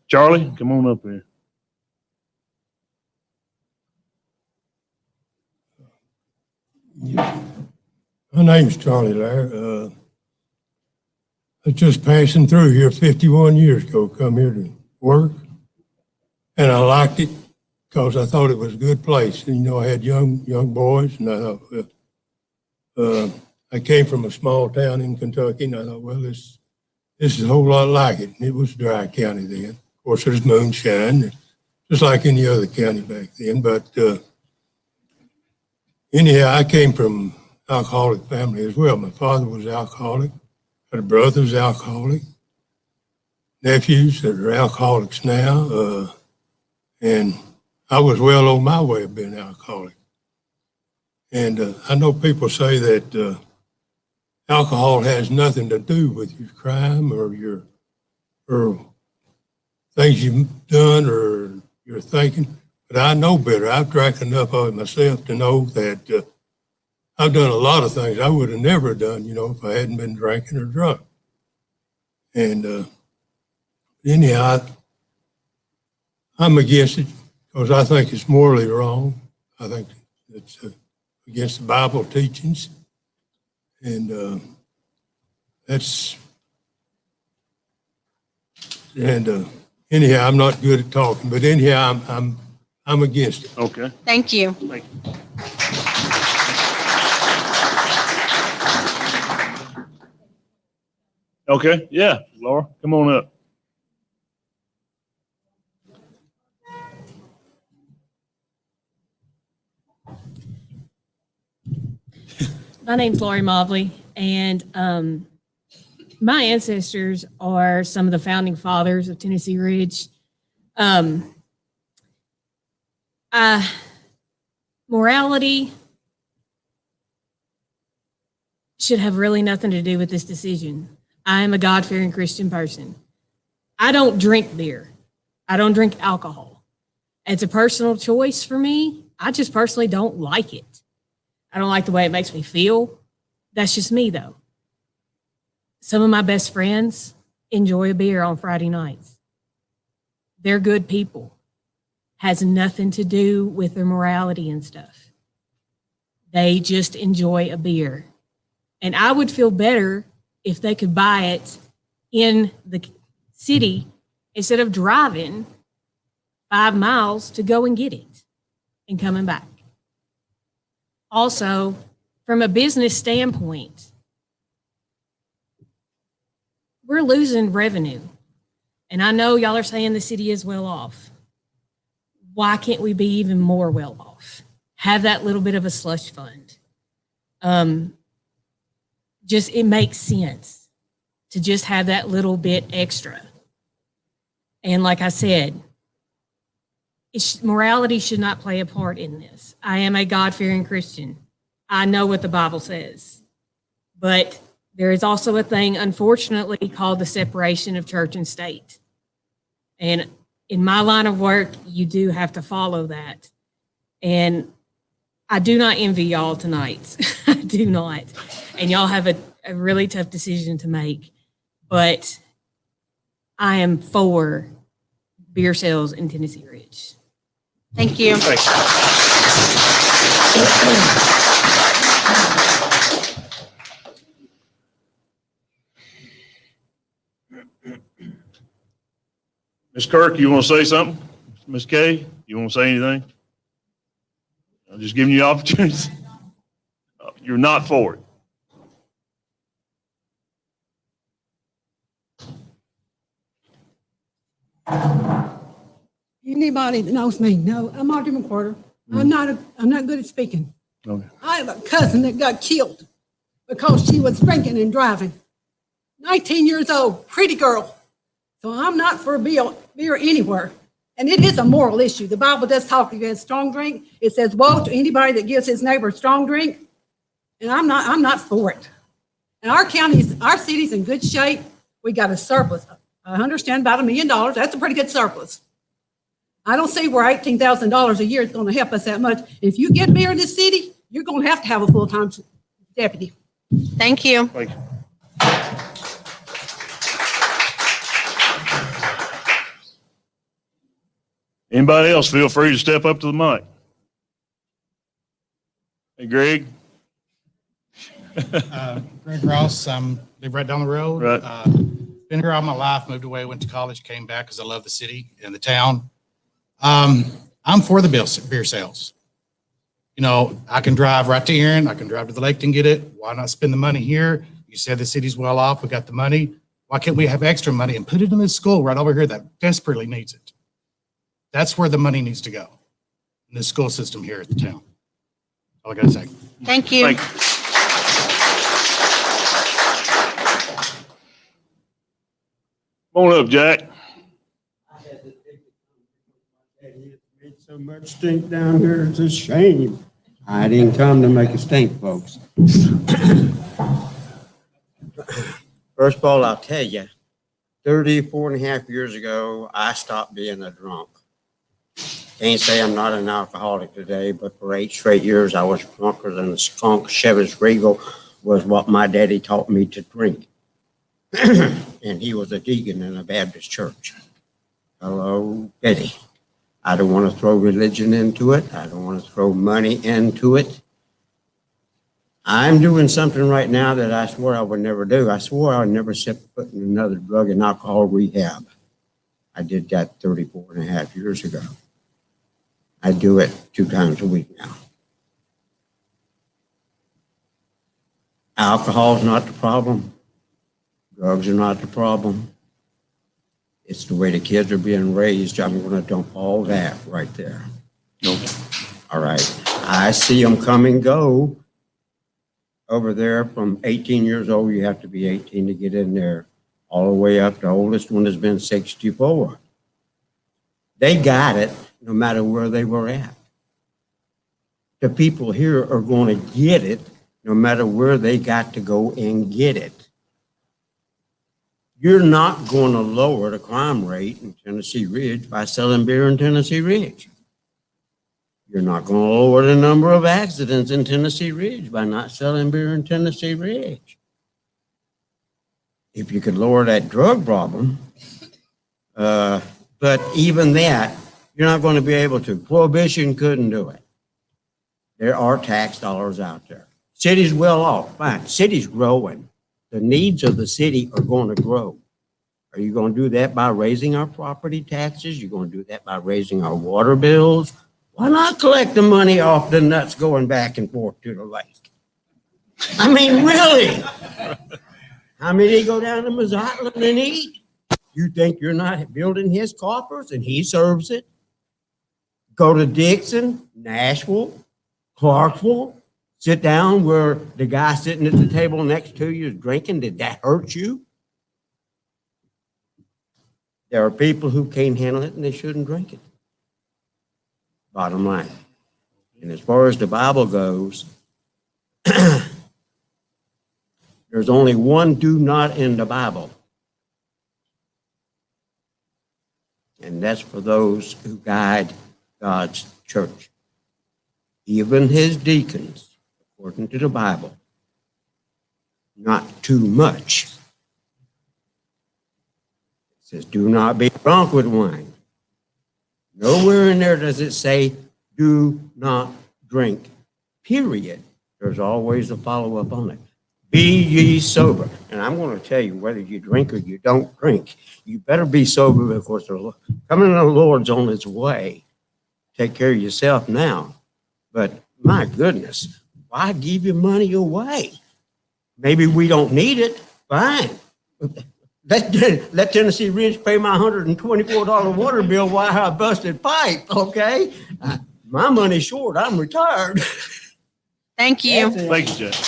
Charlie, come on up here. My name's Charlie Lair. I was just passing through here 51 years ago, come here to work. And I liked it because I thought it was a good place. And, you know, I had young boys, and I thought, I came from a small town in Kentucky, and I thought, well, this is a whole lot like it. And it was Dry County then. Of course, there's moonshine, just like any other county back then. But anyhow, I came from alcoholic family as well. My father was alcoholic. Had a brother who's alcoholic. Nephews that are alcoholics now. And I was well on my way of being alcoholic. And I know people say that alcohol has nothing to do with your crime or things you've done or your thinking. But I know better. I've drank enough of it myself to know that I've done a lot of things I would have never done, you know, if I hadn't been drinking or drunk. And anyhow, I'm against it because I think it's morally wrong. I think it's against the Bible teachings. And anyhow, I'm not good at talking, but anyhow, I'm against it. Okay. Thank you. Thank you. Okay, yeah, Laura, come on up. My name's Laurie Mobley, and my ancestors are some of the founding fathers of Tennessee Ridge. Morality should have really nothing to do with this decision. I am a God-fearing Christian person. I don't drink beer. I don't drink alcohol. It's a personal choice for me. I just personally don't like it. I don't like the way it makes me feel. That's just me, though. Some of my best friends enjoy a beer on Friday nights. They're good people. Has nothing to do with their morality and stuff. They just enjoy a beer. And I would feel better if they could buy it in the city instead of driving 5 miles to go and get it and coming back. Also, from a business standpoint, we're losing revenue. And I know y'all are saying the city is well off. Why can't we be even more well off? Have that little bit of a slush fund. Just, it makes sense to just have that little bit extra. And like I said, morality should not play a part in this. I am a God-fearing Christian. I know what the Bible says. But there is also a thing, unfortunately, called the separation of church and state. And in my line of work, you do have to follow that. And I do not envy y'all tonight. I do not. And y'all have a really tough decision to make. But I am for beer sales in Tennessee Ridge. Thank you. Thank you. Ms. Kirk, you want to say something? Ms. Kay, you want to say anything? I'm just giving you opportunities. You're not for it. Anybody that knows me, know I'm Audrey McWhorter. I'm not good at speaking. Okay. I have a cousin that got killed because she was drinking and driving. 19 years old, pretty girl. So I'm not for beer anywhere. And it is a moral issue. The Bible does talk against strong drink. It says, woe to anybody that gives his neighbor strong drink. And I'm not for it. And our city's in good shape. We got a surplus. I understand about $1 million. That's a pretty good surplus. I don't see where $18,000 a year is going to help us that much. If you get mayor in this city, you're going to have a full-time deputy. Thank you. Thank you. Anybody else feel free to step up to the mic. Hey, Greg. Greg Ross, live right down the road. Right. Been here all my life, moved away, went to college, came back because I love the city and the town. I'm for the beer sales. You know, I can drive right to Erin, I can drive to the lake and get it. Why not spend the money here? You said the city's well off, we got the money. Why can't we have extra money and put it in this school right over here that desperately needs it? That's where the money needs to go, in the school system here at the town. All I gotta say. Thank you. Thank you. Come on up, Jack. So much stink down here, it's a shame. I didn't come to make a stink, folks. First of all, I'll tell you, 34 and a half years ago, I stopped being a drunk. Can't say I'm not an alcoholic today, but for 8 straight years, I was drunker than a skunk. Chivas Regal was what my daddy taught me to drink. And he was a deacon in a Baptist church. Hello, Betty. I don't want to throw religion into it. I don't want to throw money into it. I'm doing something right now that I swore I would never do. I swore I would never set foot in another drug and alcohol rehab. I did that 34 and a half years ago. I do it 2 times a week now. Alcohol is not the problem. Drugs are not the problem. It's the way the kids are being raised. I'm going to dump all that right there. Okay. All right. I see them come and go over there from 18 years old. You have to be 18 to get in there. All the way up. The oldest one has been 64. They got it no matter where they were at. The people here are going to get it no matter where they got to go and get it. You're not going to lower the crime rate in Tennessee Ridge by selling beer in Tennessee Ridge. You're not going to lower the number of accidents in Tennessee Ridge by not selling beer in Tennessee Ridge. If you could lower that drug problem, but even that, you're not going to be able to. Prohibition couldn't do it. There are tax dollars out there. City's well off, fine. City's growing. The needs of the city are going to grow. Are you going to do that by raising our property taxes? You're going to do that by raising our water bills? Why not collect the money off the nuts going back and forth to the lake? I mean, really? How many go down to Mazatlan and eat? You think you're not building his coffers and he serves it? Go to Dixon, Nashville, Clarksville, sit down where the guy sitting at the table next to you is drinking. Did that hurt you? There are people who can't handle it and they shouldn't drink it. Bottom line. And as far as the Bible goes, there's only one do not in the Bible. And that's for those who guide God's church. Even his deacons, according to the Bible, not too much. It says, do not be drunk with wine. Nowhere in there does it say, do not drink, period. There's always a follow-up on it. Be ye sober. And I'm going to tell you, whether you drink or you don't drink, you better be sober because the coming of the Lord's on its way. Take care of yourself now. But my goodness, why give your money away? Maybe we don't need it. Fine. Let Tennessee Ridge pay my $124 water bill while I busted pipe, okay? My money's short, I'm retired. Thank you. That's it. Thank you, Judge.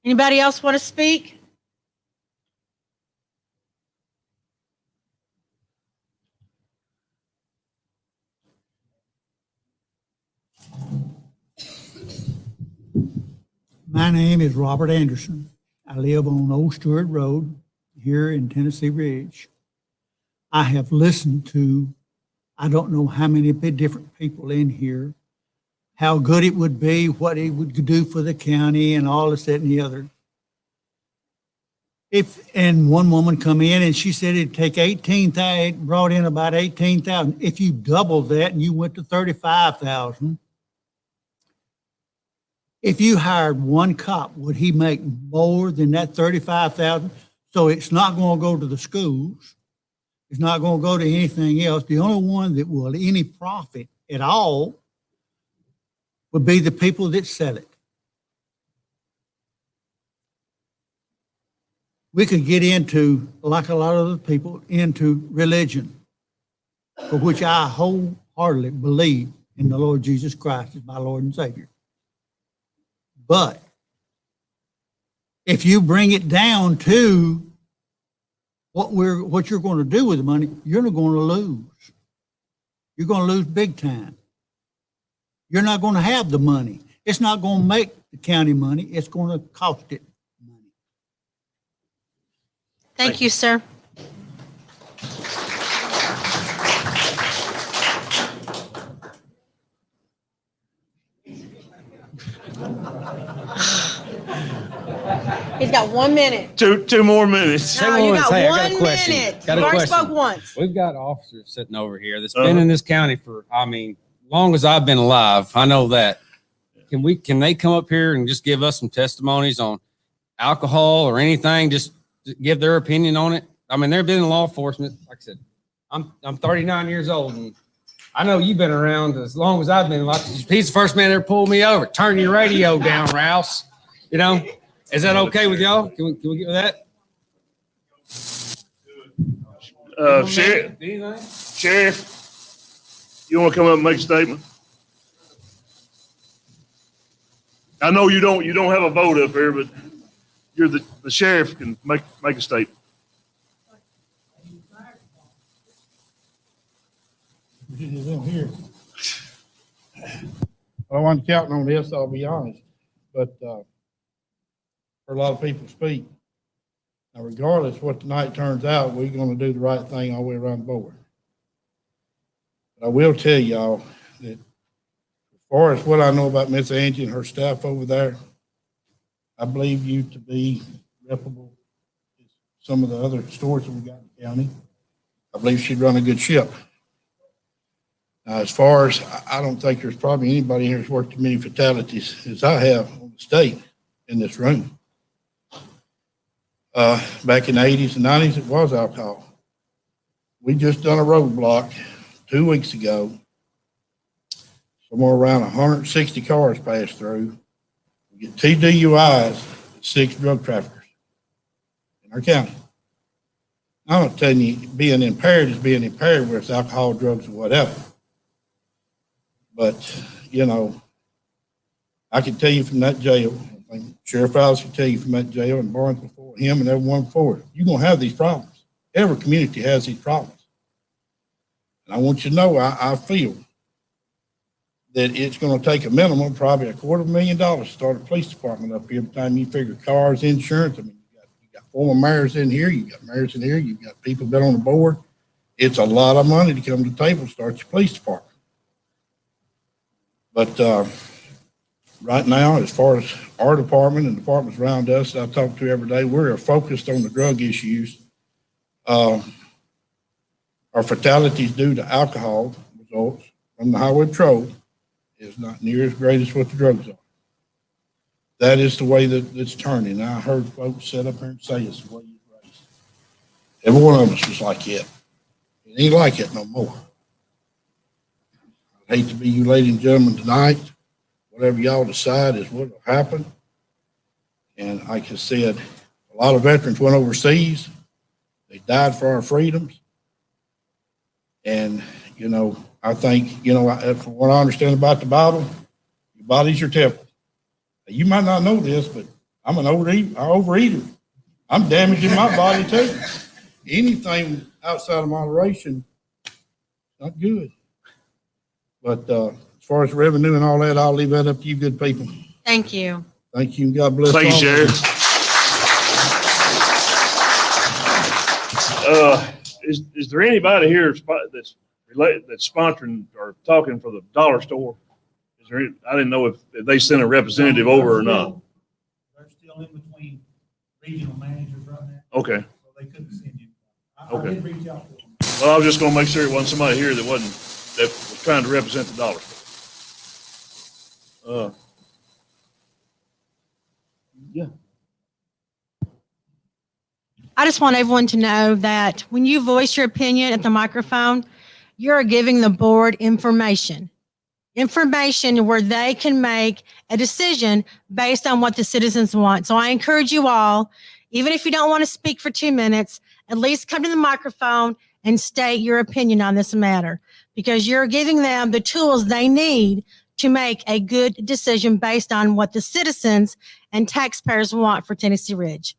Anybody else want to speak? My name is Robert Anderson. I live on Old Stewart Road here in Tennessee Ridge. I have listened to, I don't know how many different people in here, how good it would be, what it would do for the county and all this, that, and the other. And one woman come in and she said it'd take 18,000, brought in about 18,000. If you doubled that and you went to 35,000, if you hired one cop, would he make more than that 35,000? So it's not going to go to the schools. It's not going to go to anything else. The only one that will any profit at all would be the people that sell it. We could get into, like a lot of other people, into religion, for which I wholeheartedly believe in the Lord Jesus Christ as my Lord and Savior. But if you bring it down to what you're going to do with the money, you're not going to lose. You're going to lose big time. You're not going to have the money. It's not going to make the county money. It's going to cost it. Thank you, sir. He's got 1 minute. Two more minutes. No, you got Hey, I got a 1 question. minute. Got a You already question. spoke once. We've got officers sitting over here that's been in this county for, I mean, long as I've been alive. I know that. Can they come up here and just give us some testimonies on alcohol or anything? Just give their opinion on it. I mean, they've been in law enforcement. Like I said, I'm 39 years old, and I know you've been around as long as I've been. He's the first man that ever pulled me over. Turn your radio down, Rouse. You know, is that okay with y'all? Can we get with that? Sheriff, you want to come up and make a statement? I know you don't have a vote up here, but you're the sheriff can make a statement. Is in here. I wasn't counting on this, I'll be honest, but for a lot of people speak. Now, regardless what the night turns out, we're going to do the right thing all the way around the board. But I will tell y'all that as far as what I know about Miss Angie and her staff over there, I believe you to be reputable as some of the other stores that we got in the county. I believe she'd run a good ship. Now, as far as, I don't think there's probably anybody here who's worked as many fatalities as I have on the state in this room. Back in the 80s and 90s, it was alcohol. We just done a roadblock 2 weeks ago. Somewhere around 160 cars passed through. We get 2 DUIs, 6 drug traffickers in our county. I'm not telling you being impaired is being impaired, whether it's alcohol, drugs, or whatever. But, you know, I can tell you from that jail, I think Sheriff Alice can tell you from that jail and Barnes before him and everyone before it, you're going to have these problems. Every community has these problems. And I want you to know, I feel that it's going to take a minimum, probably $250,000 to start a police department up here. By the time you figure cars, insurance, I mean, you got former mayors in here, you got mayors in here, you've got people been on the board. It's a lot of money to come to the table and start your police department. But right now, as far as our department and departments around us that I talk to every day, we're focused on the drug issues. Our fatalities due to alcohol results from the highway patrol is not near as great as what the drugs are. That is the way that it's turning. I heard folks sit up here and say it's the way you're raised. Every one of us was like it. It ain't like it no more. Hate to be you ladies and gentlemen tonight. Whatever y'all decide is what will happen. And like I said, a lot of veterans went overseas. They died for our freedoms. And, you know, I think, you know, from what I understand about the Bible, your body's your temple. You might not know this, but I'm an overeater. I'm damaging my body too. Anything outside of moderation, not good. But as far as revenue and all that, I'll leave that up to you good people. Thank you. Thank you, and God bless Thank you, all of Sheriff. Is there anybody here that's related, that's sponsoring or talking for the dollar store? Is there? I didn't know if they sent a representative over or not. They're still in between regional managers right now, Okay. so they couldn't send you. I Okay. did reach out to them. Well, I was just gonna make sure it wasn't somebody here that was trying to represent the dollar store. Yeah. I just want everyone to know that when you voice your opinion at the microphone, you're giving the board information where they can make a decision based on what the citizens want. So I encourage you all, even if you don't want to speak for 2 minutes, at least come to the microphone and state your opinion on this matter, because you're giving them the tools they need to make a good decision based on what the citizens and taxpayers want for Tennessee Ridge.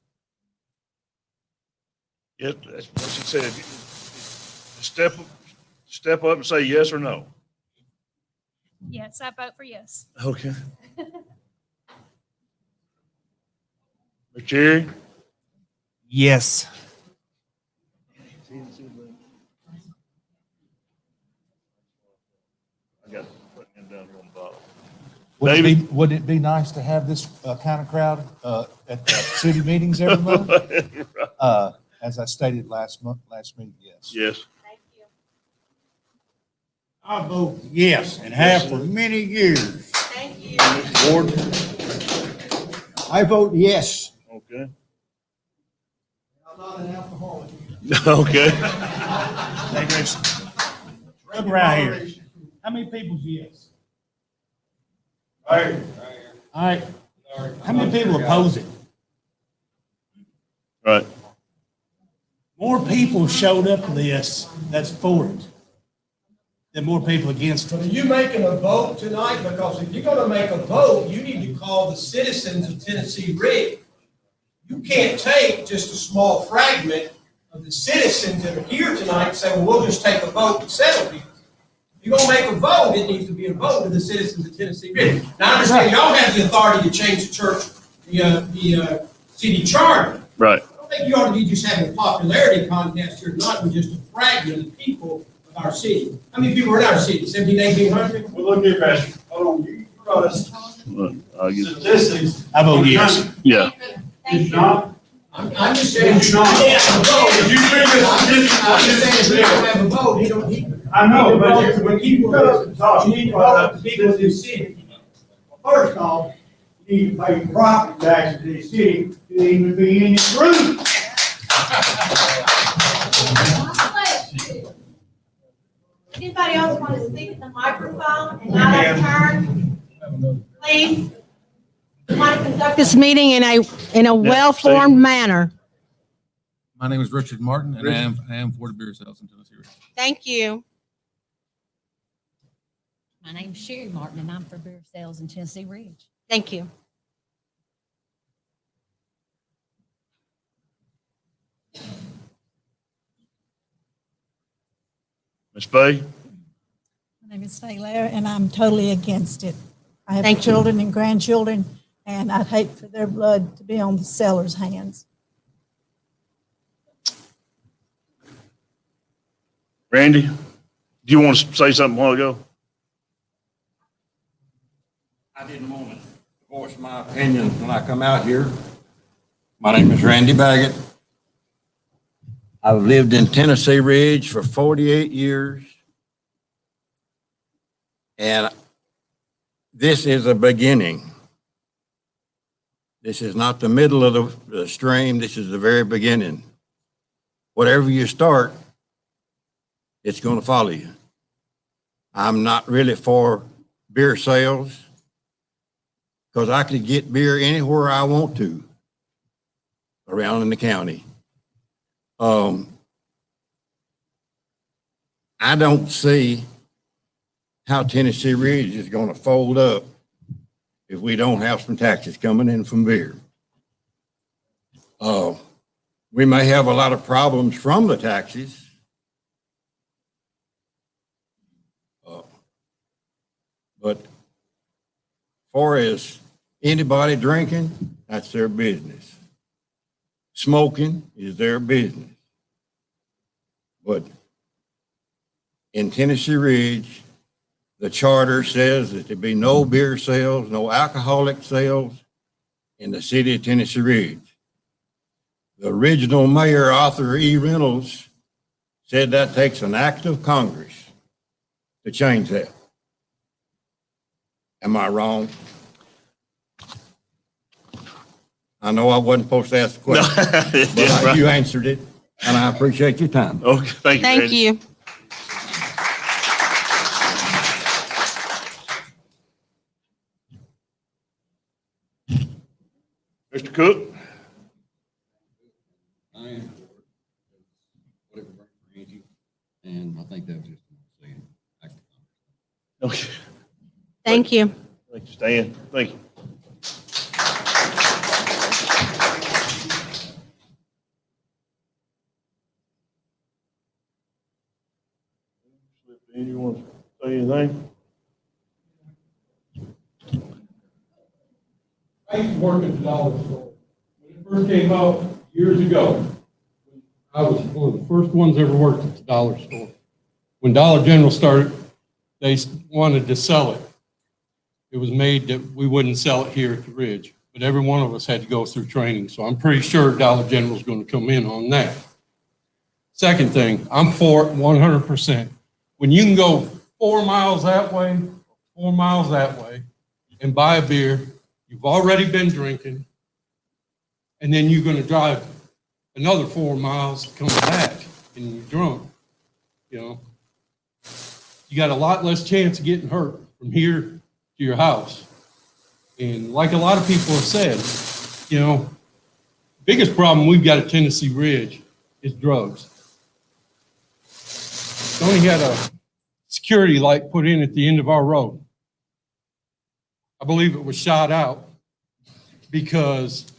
Yeah, that's what she said. Step up and say yes or no. Yes, I vote for yes. Okay. Jerry? Yes. I got put him down here on the bottom. Would it be nice to have this kind of crowd at the city meetings every month? As I stated last meeting, yes. Yes. I vote yes, and have for many years. Thank you. Ward? I vote yes. Okay. I'm not an alcoholic. Okay. Hey, Grace, look around here. How many people's yes? All right. How many people oppose it? Right. More people showed up to this that's for it than more people against Are it. you making a vote tonight? Because if you're gonna make a vote, you need to call the citizens of Tennessee Ridge. You can't take just a small fragment of the citizens that are here tonight and say, well, we'll just take a vote and settle it. If you're gonna make a vote, it needs to be a vote of the citizens of Tennessee Ridge. Now, I understand y'all have the authority to change the church, the city charter. Right. I don't think you ought to be just having a popularity contest here, not with just a fragment of people of our city. How many people are in our city? 17, 1800? Well, look here, Pastor. Hold on. You brought us I'll get statistics. I vote yes. Yeah. It's not. I'm just saying. It's not. Yeah, a vote. If you bring us statistics, I'm just saying, if we don't have a vote, I know, but when people talk, you need to vote for the people of this city. First off, you need to pay property taxes to the city to even be in this room. Anybody else want to speak at the microphone and not have turn? Please. We want to conduct this meeting in a well-formed manner. My name is Richard Martin, and I am for the beer sales in Tennessee Ridge. Thank you. My name's Sherry Martin, and I'm for beer sales in Tennessee Ridge. Thank you. Ms. Bay? My name is Faye Lair, and I'm totally against it. I have Thank you. children and grandchildren, and I'd hate for their blood to be on the seller's hands. Randy? Do you want to say something a while ago? I didn't want to voice my opinion when I come out here. My name is Randy Baggett. I've lived in Tennessee Ridge for 48 years. And this is a beginning. This is not the middle of the stream. This is the very beginning. Whatever you start, it's going to follow you. I'm not really for beer sales because I could get beer anywhere I want to around in the county. I don't see how Tennessee Ridge is going to fold up if we don't have some taxes coming in from beer. We may have a lot of problems from the taxes. But far as anybody drinking, that's their business. Smoking is their business. But in Tennessee Ridge, the charter says that there be no beer sales, no alcoholic sales in the city of Tennessee Ridge. The original mayor, Arthur E. Reynolds, said that takes an act of Congress to change that. Am I wrong? I know I wasn't supposed to ask the question, but you answered it, and I appreciate your time. Okay, thank you. Thank Randy. you. Mr. Cook? And I think that was just Okay. Thank you. Thank you, Stan. Thank you. You want to say anything? I used to work at the dollar store. When it first came out years ago, I was one of the first ones ever worked at the dollar store. When Dollar General started, they wanted to sell it. It was made that we wouldn't sell it here at the Ridge, but every one of us had to go through training. So I'm pretty sure Dollar General is going to come in on that. Second thing, I'm for it 100%. When you can go 4 miles that way, 4 miles that way, and buy a beer, you've already been drinking, and then you're going to drive another 4 miles coming back, and you're drunk, you know, you got a lot less chance of getting hurt from here to your house. And like a lot of people have said, you know, biggest problem we've got at Tennessee Ridge is drugs. Tony had a security light put in at the end of our road. I believe it was shot out because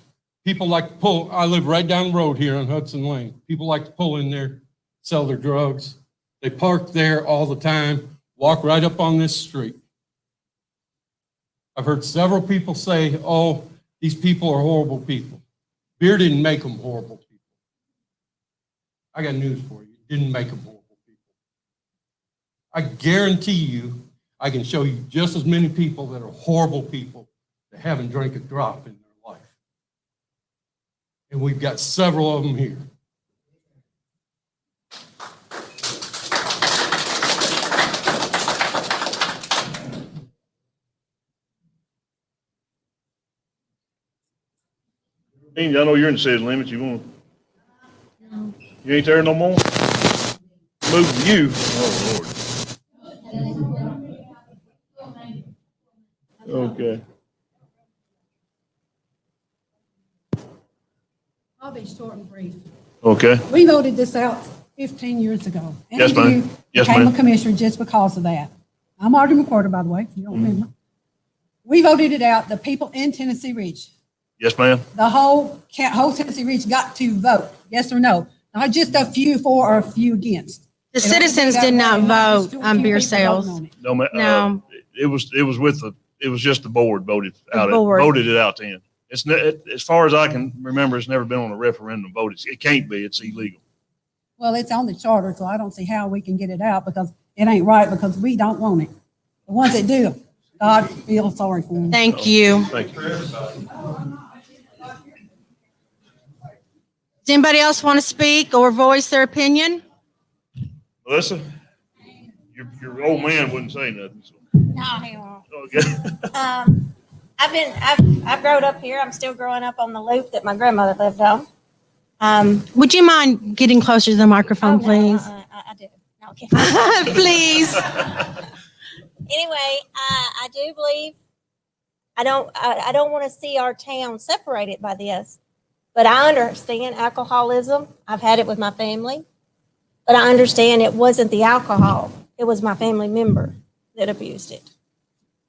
people like to pull. I live right down the road here on Hudson Lane. People like to pull in there, sell their drugs. They park there all the time, walk right up on this street. I've heard several people say, oh, these people are horrible people. Beer didn't make them horrible people. I got news for you. It didn't make them horrible people. I guarantee you, I can show you just as many people that are horrible people that haven't drank a drop in their life. And we've got several of them here. I know you're in the city limits. You want? You ain't there no more? Move to you. Oh, Lord. Okay. I'll be short and brief. Okay. We voted this out 15 years ago. And Yes, ma'am. you Yes, became ma'am. a commissioner just because of that. I'm Marty McCorder, by the way, if you don't remember. We voted it out, the people in Tennessee Ridge. Yes, ma'am. The whole Tennessee Ridge got to vote, yes or no. Not just a few for or a few against. The They don't do citizens that did way, not just vote a on few beer people sales. voting on it. No, No. it was just the board voted out. board. Voted it out then. As far as I can remember, it's never been on a referendum vote. It can't be. It's illegal. Well, it's on the charter, so I don't see how we can get it out because it ain't right because we don't want it. The ones that do, God feel sorry for them. Thank you. Thank you. Does anybody else want to speak or voice their opinion? Melissa, your old man wouldn't say nothing. So. No, he won't. Okay. I've grown up here. I'm still growing up on the loop that my grandmother lived on. Would you mind getting closer to the microphone, please? I do. No, okay. Please. Anyway, I do believe, I don't want to see our town separated by this, but I understand alcoholism. I've had it with my family, but I understand it wasn't the alcohol. It was my family member that abused it.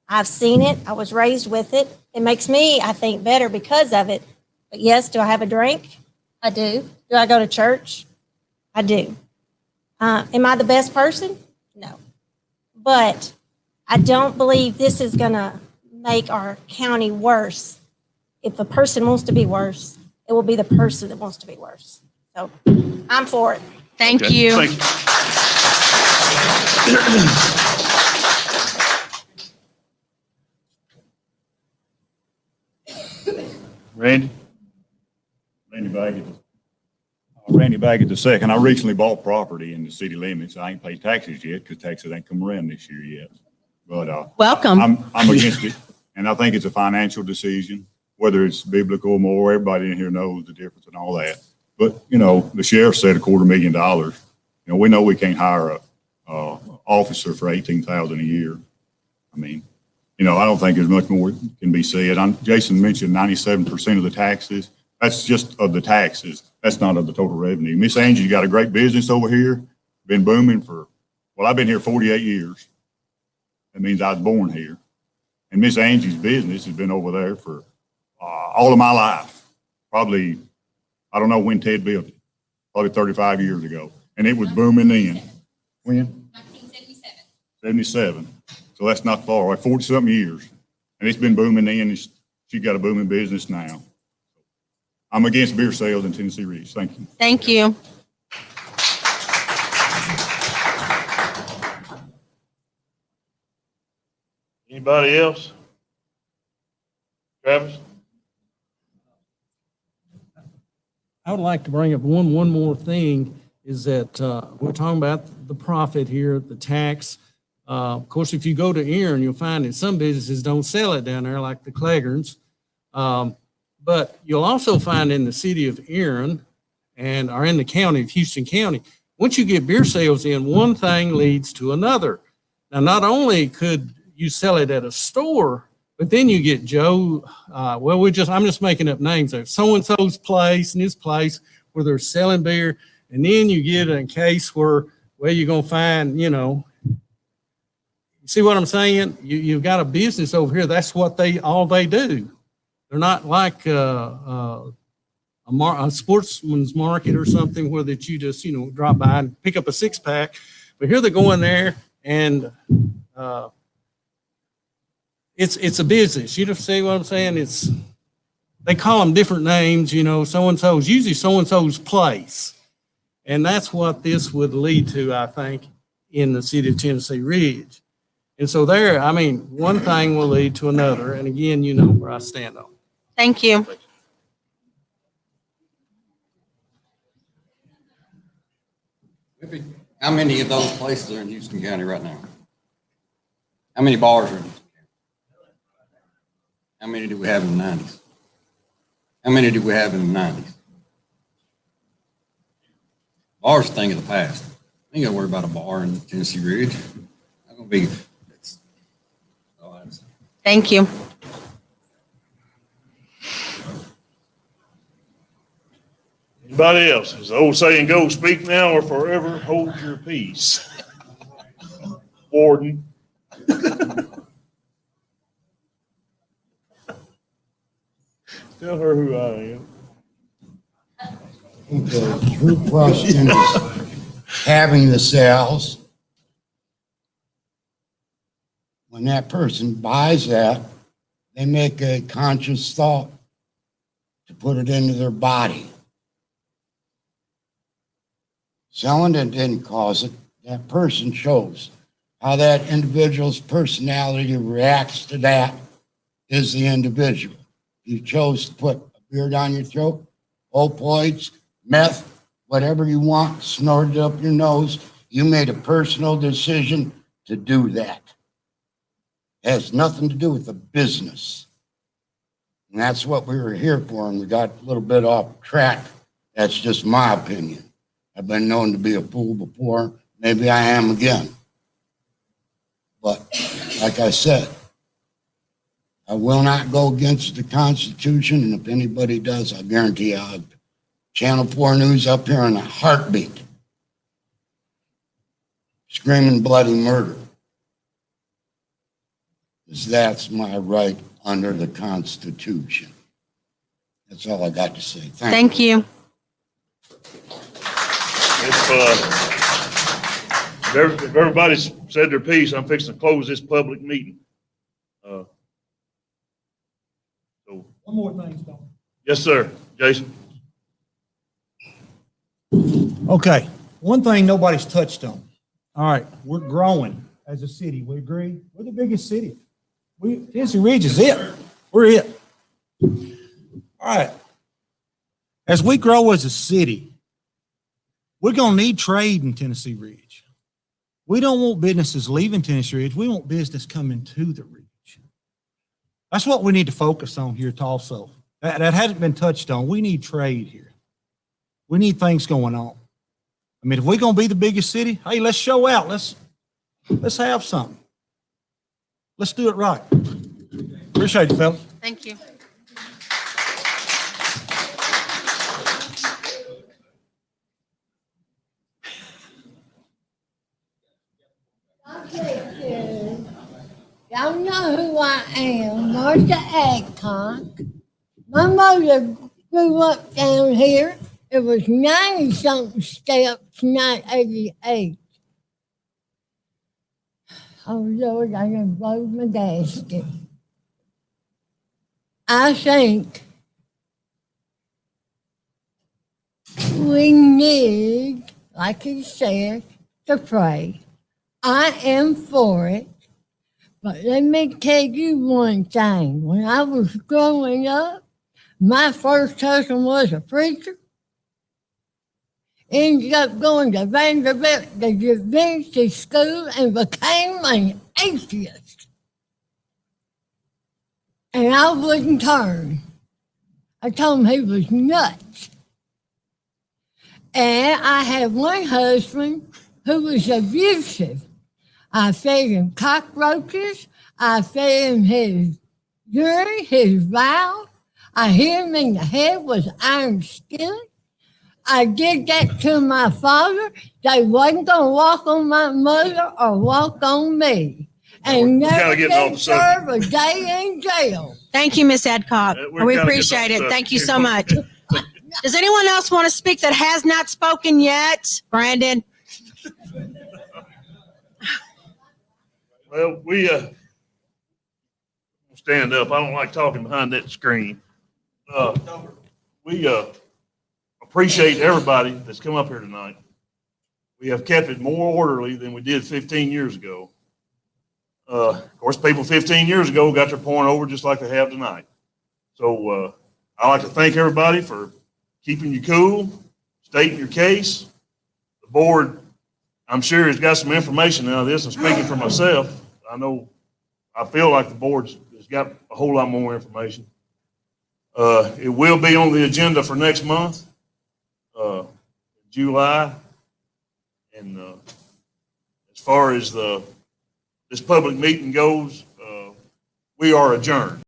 I've seen it. I was raised with it. It makes me, I think, better because of it. But yes, do I have a drink? I do. Do I go to church? I do. Am I the best person? No. But I don't believe this is going to make our county worse. If a person wants to be worse, it will be the person that wants to be worse. So I'm for it. Thank Okay, you. thank Randy? Randy Baggett. Randy Baggett II. I recently bought property in the city limits. I ain't paid taxes yet because taxes ain't come around this year yet. But Welcome. I'm against it, and I think it's a financial decision, whether it's biblical or more. Everybody in here knows the difference and all that. But you know, the sheriff said $250,000. You know, we know we can't hire a officer for $18,000 a year. I mean, you know, I don't think there's much more can be said. Jason mentioned 97% of the taxes. That's just of the taxes. That's not of the total revenue. Miss Angie's got a great business over here, been booming for, well, I've been here 48 years. That means I was born here. And Miss Angie's business has been over there for all of my life. Probably, I don't know when Ted built it, probably 35 years ago. And it was booming then. When? 1977. 77. So that's not far away, 40-something years. And it's been booming then, and she's got a booming business now. I'm against beer sales in Tennessee Ridge. Thank you. Thank you. Anybody else? Travis? I would like to bring up one more thing is that we're talking about the profit here, the tax. Of course, if you go to Erin, you'll find that some businesses don't sell it down there like the Cleggerns. But you'll also find in the city of Erin and are in the county of Houston County, once you get beer sales in, one thing leads to another. Now, not only could you sell it at a store, but then you get Joe, I'm just making up names there, so-and-so's place and his place where they're selling beer. And then you get a case where you're going to find, you see what I'm saying? You've got a business over here. That's what all they do. They're not like a sportsman's market or something where that you just, drop by and pick up a 6-pack. But here they go in there and it's a business. You see what I'm saying? They call them different names, so-and-so's, usually so-and-so's place. And that's what this would lead to, I think, in the city of Tennessee Ridge. And so one thing will lead to another. And again, you know where I stand on. Thank you. How many of those places are in Houston County right now? How many bars are in Houston County? How many do we have in the 90s? How many do we have in the 90s? Bars are a thing of the past. I ain't got to worry about a bar in Tennessee Ridge. Not going to be. Thank you. Anybody else? As the old saying goes, speak now or forever hold your peace. Warden. Tell her who I am. The true question is having the sales. When that person buys that, they make a conscious thought to put it into their body. Selling it didn't cause it. That person shows how that individual's personality reacts to that is the individual. You chose to put a beer down your throat, opioids, meth, whatever you want, snorted up your nose. You made a personal decision to do that. It has nothing to do with the business. And that's what we were here for, and we got a little bit off track. That's just my opinion. I've been known to be a fool before. Maybe I am again. But like I said, I will not go against the Constitution, and if anybody does, I guarantee I'll have Channel 4 News up here in a heartbeat, screaming bloody murder. Because that's my right under the Constitution. That's all I got to say. Thank you. If everybody's said their piece, I'm fixing to close this public meeting. One more thing, Stone. Yes, sir. Jason? Okay, one thing nobody's touched on. All right, we're growing as a city. We agree? We're the biggest city. Tennessee Ridge is it. We're it. All right. As we grow as a city, we're going to need trade in Tennessee Ridge. We don't want businesses leaving Tennessee Ridge. We want business coming to the Ridge. That's what we need to focus on here also. That hasn't been touched on. We need trade here. We need things going on. I mean, if we're going to be the biggest city, hey, let's show out. Let's have something. Let's do it right. Appreciate it, fellas. Thank you. Y'all know who I am, Martha Adcock. My mother grew up down here. It was 90-something steps, not 88. Oh, Lord, I done blowed my gasket. I think we need, like he said, to pray. I am for it. But let me tell you one thing. When I was growing up, my first husband was a preacher. Ended up going to Vanderbilt, the divinity school, and became an atheist. And I wouldn't turn. I told him he was nuts. And I had one husband who was abusive. I fed him cockroaches. I fed him his urine, his bowel. I hit him in the head with iron skillet. I did that to my father. They wasn't going to walk on my mother or walk on me. And never did serve a day in jail. Thank you, Miss Adcock. We appreciate it. Thank you so much. Does anyone else want to speak that has not spoken yet? Brandon? Well, stand up. I don't like talking behind that screen. We appreciate everybody that's come up here tonight. We have kept it more orderly than we did 15 years ago. Of course, people 15 years ago got their point over just like they have tonight. So I'd like to thank everybody for keeping you cool, stating your case. The board, I'm sure, has got some information out of this. I'm speaking for myself. I feel like the board has got a whole lot more information. It will be on the agenda for next month, July. And as far as this public meeting goes, we are adjourned.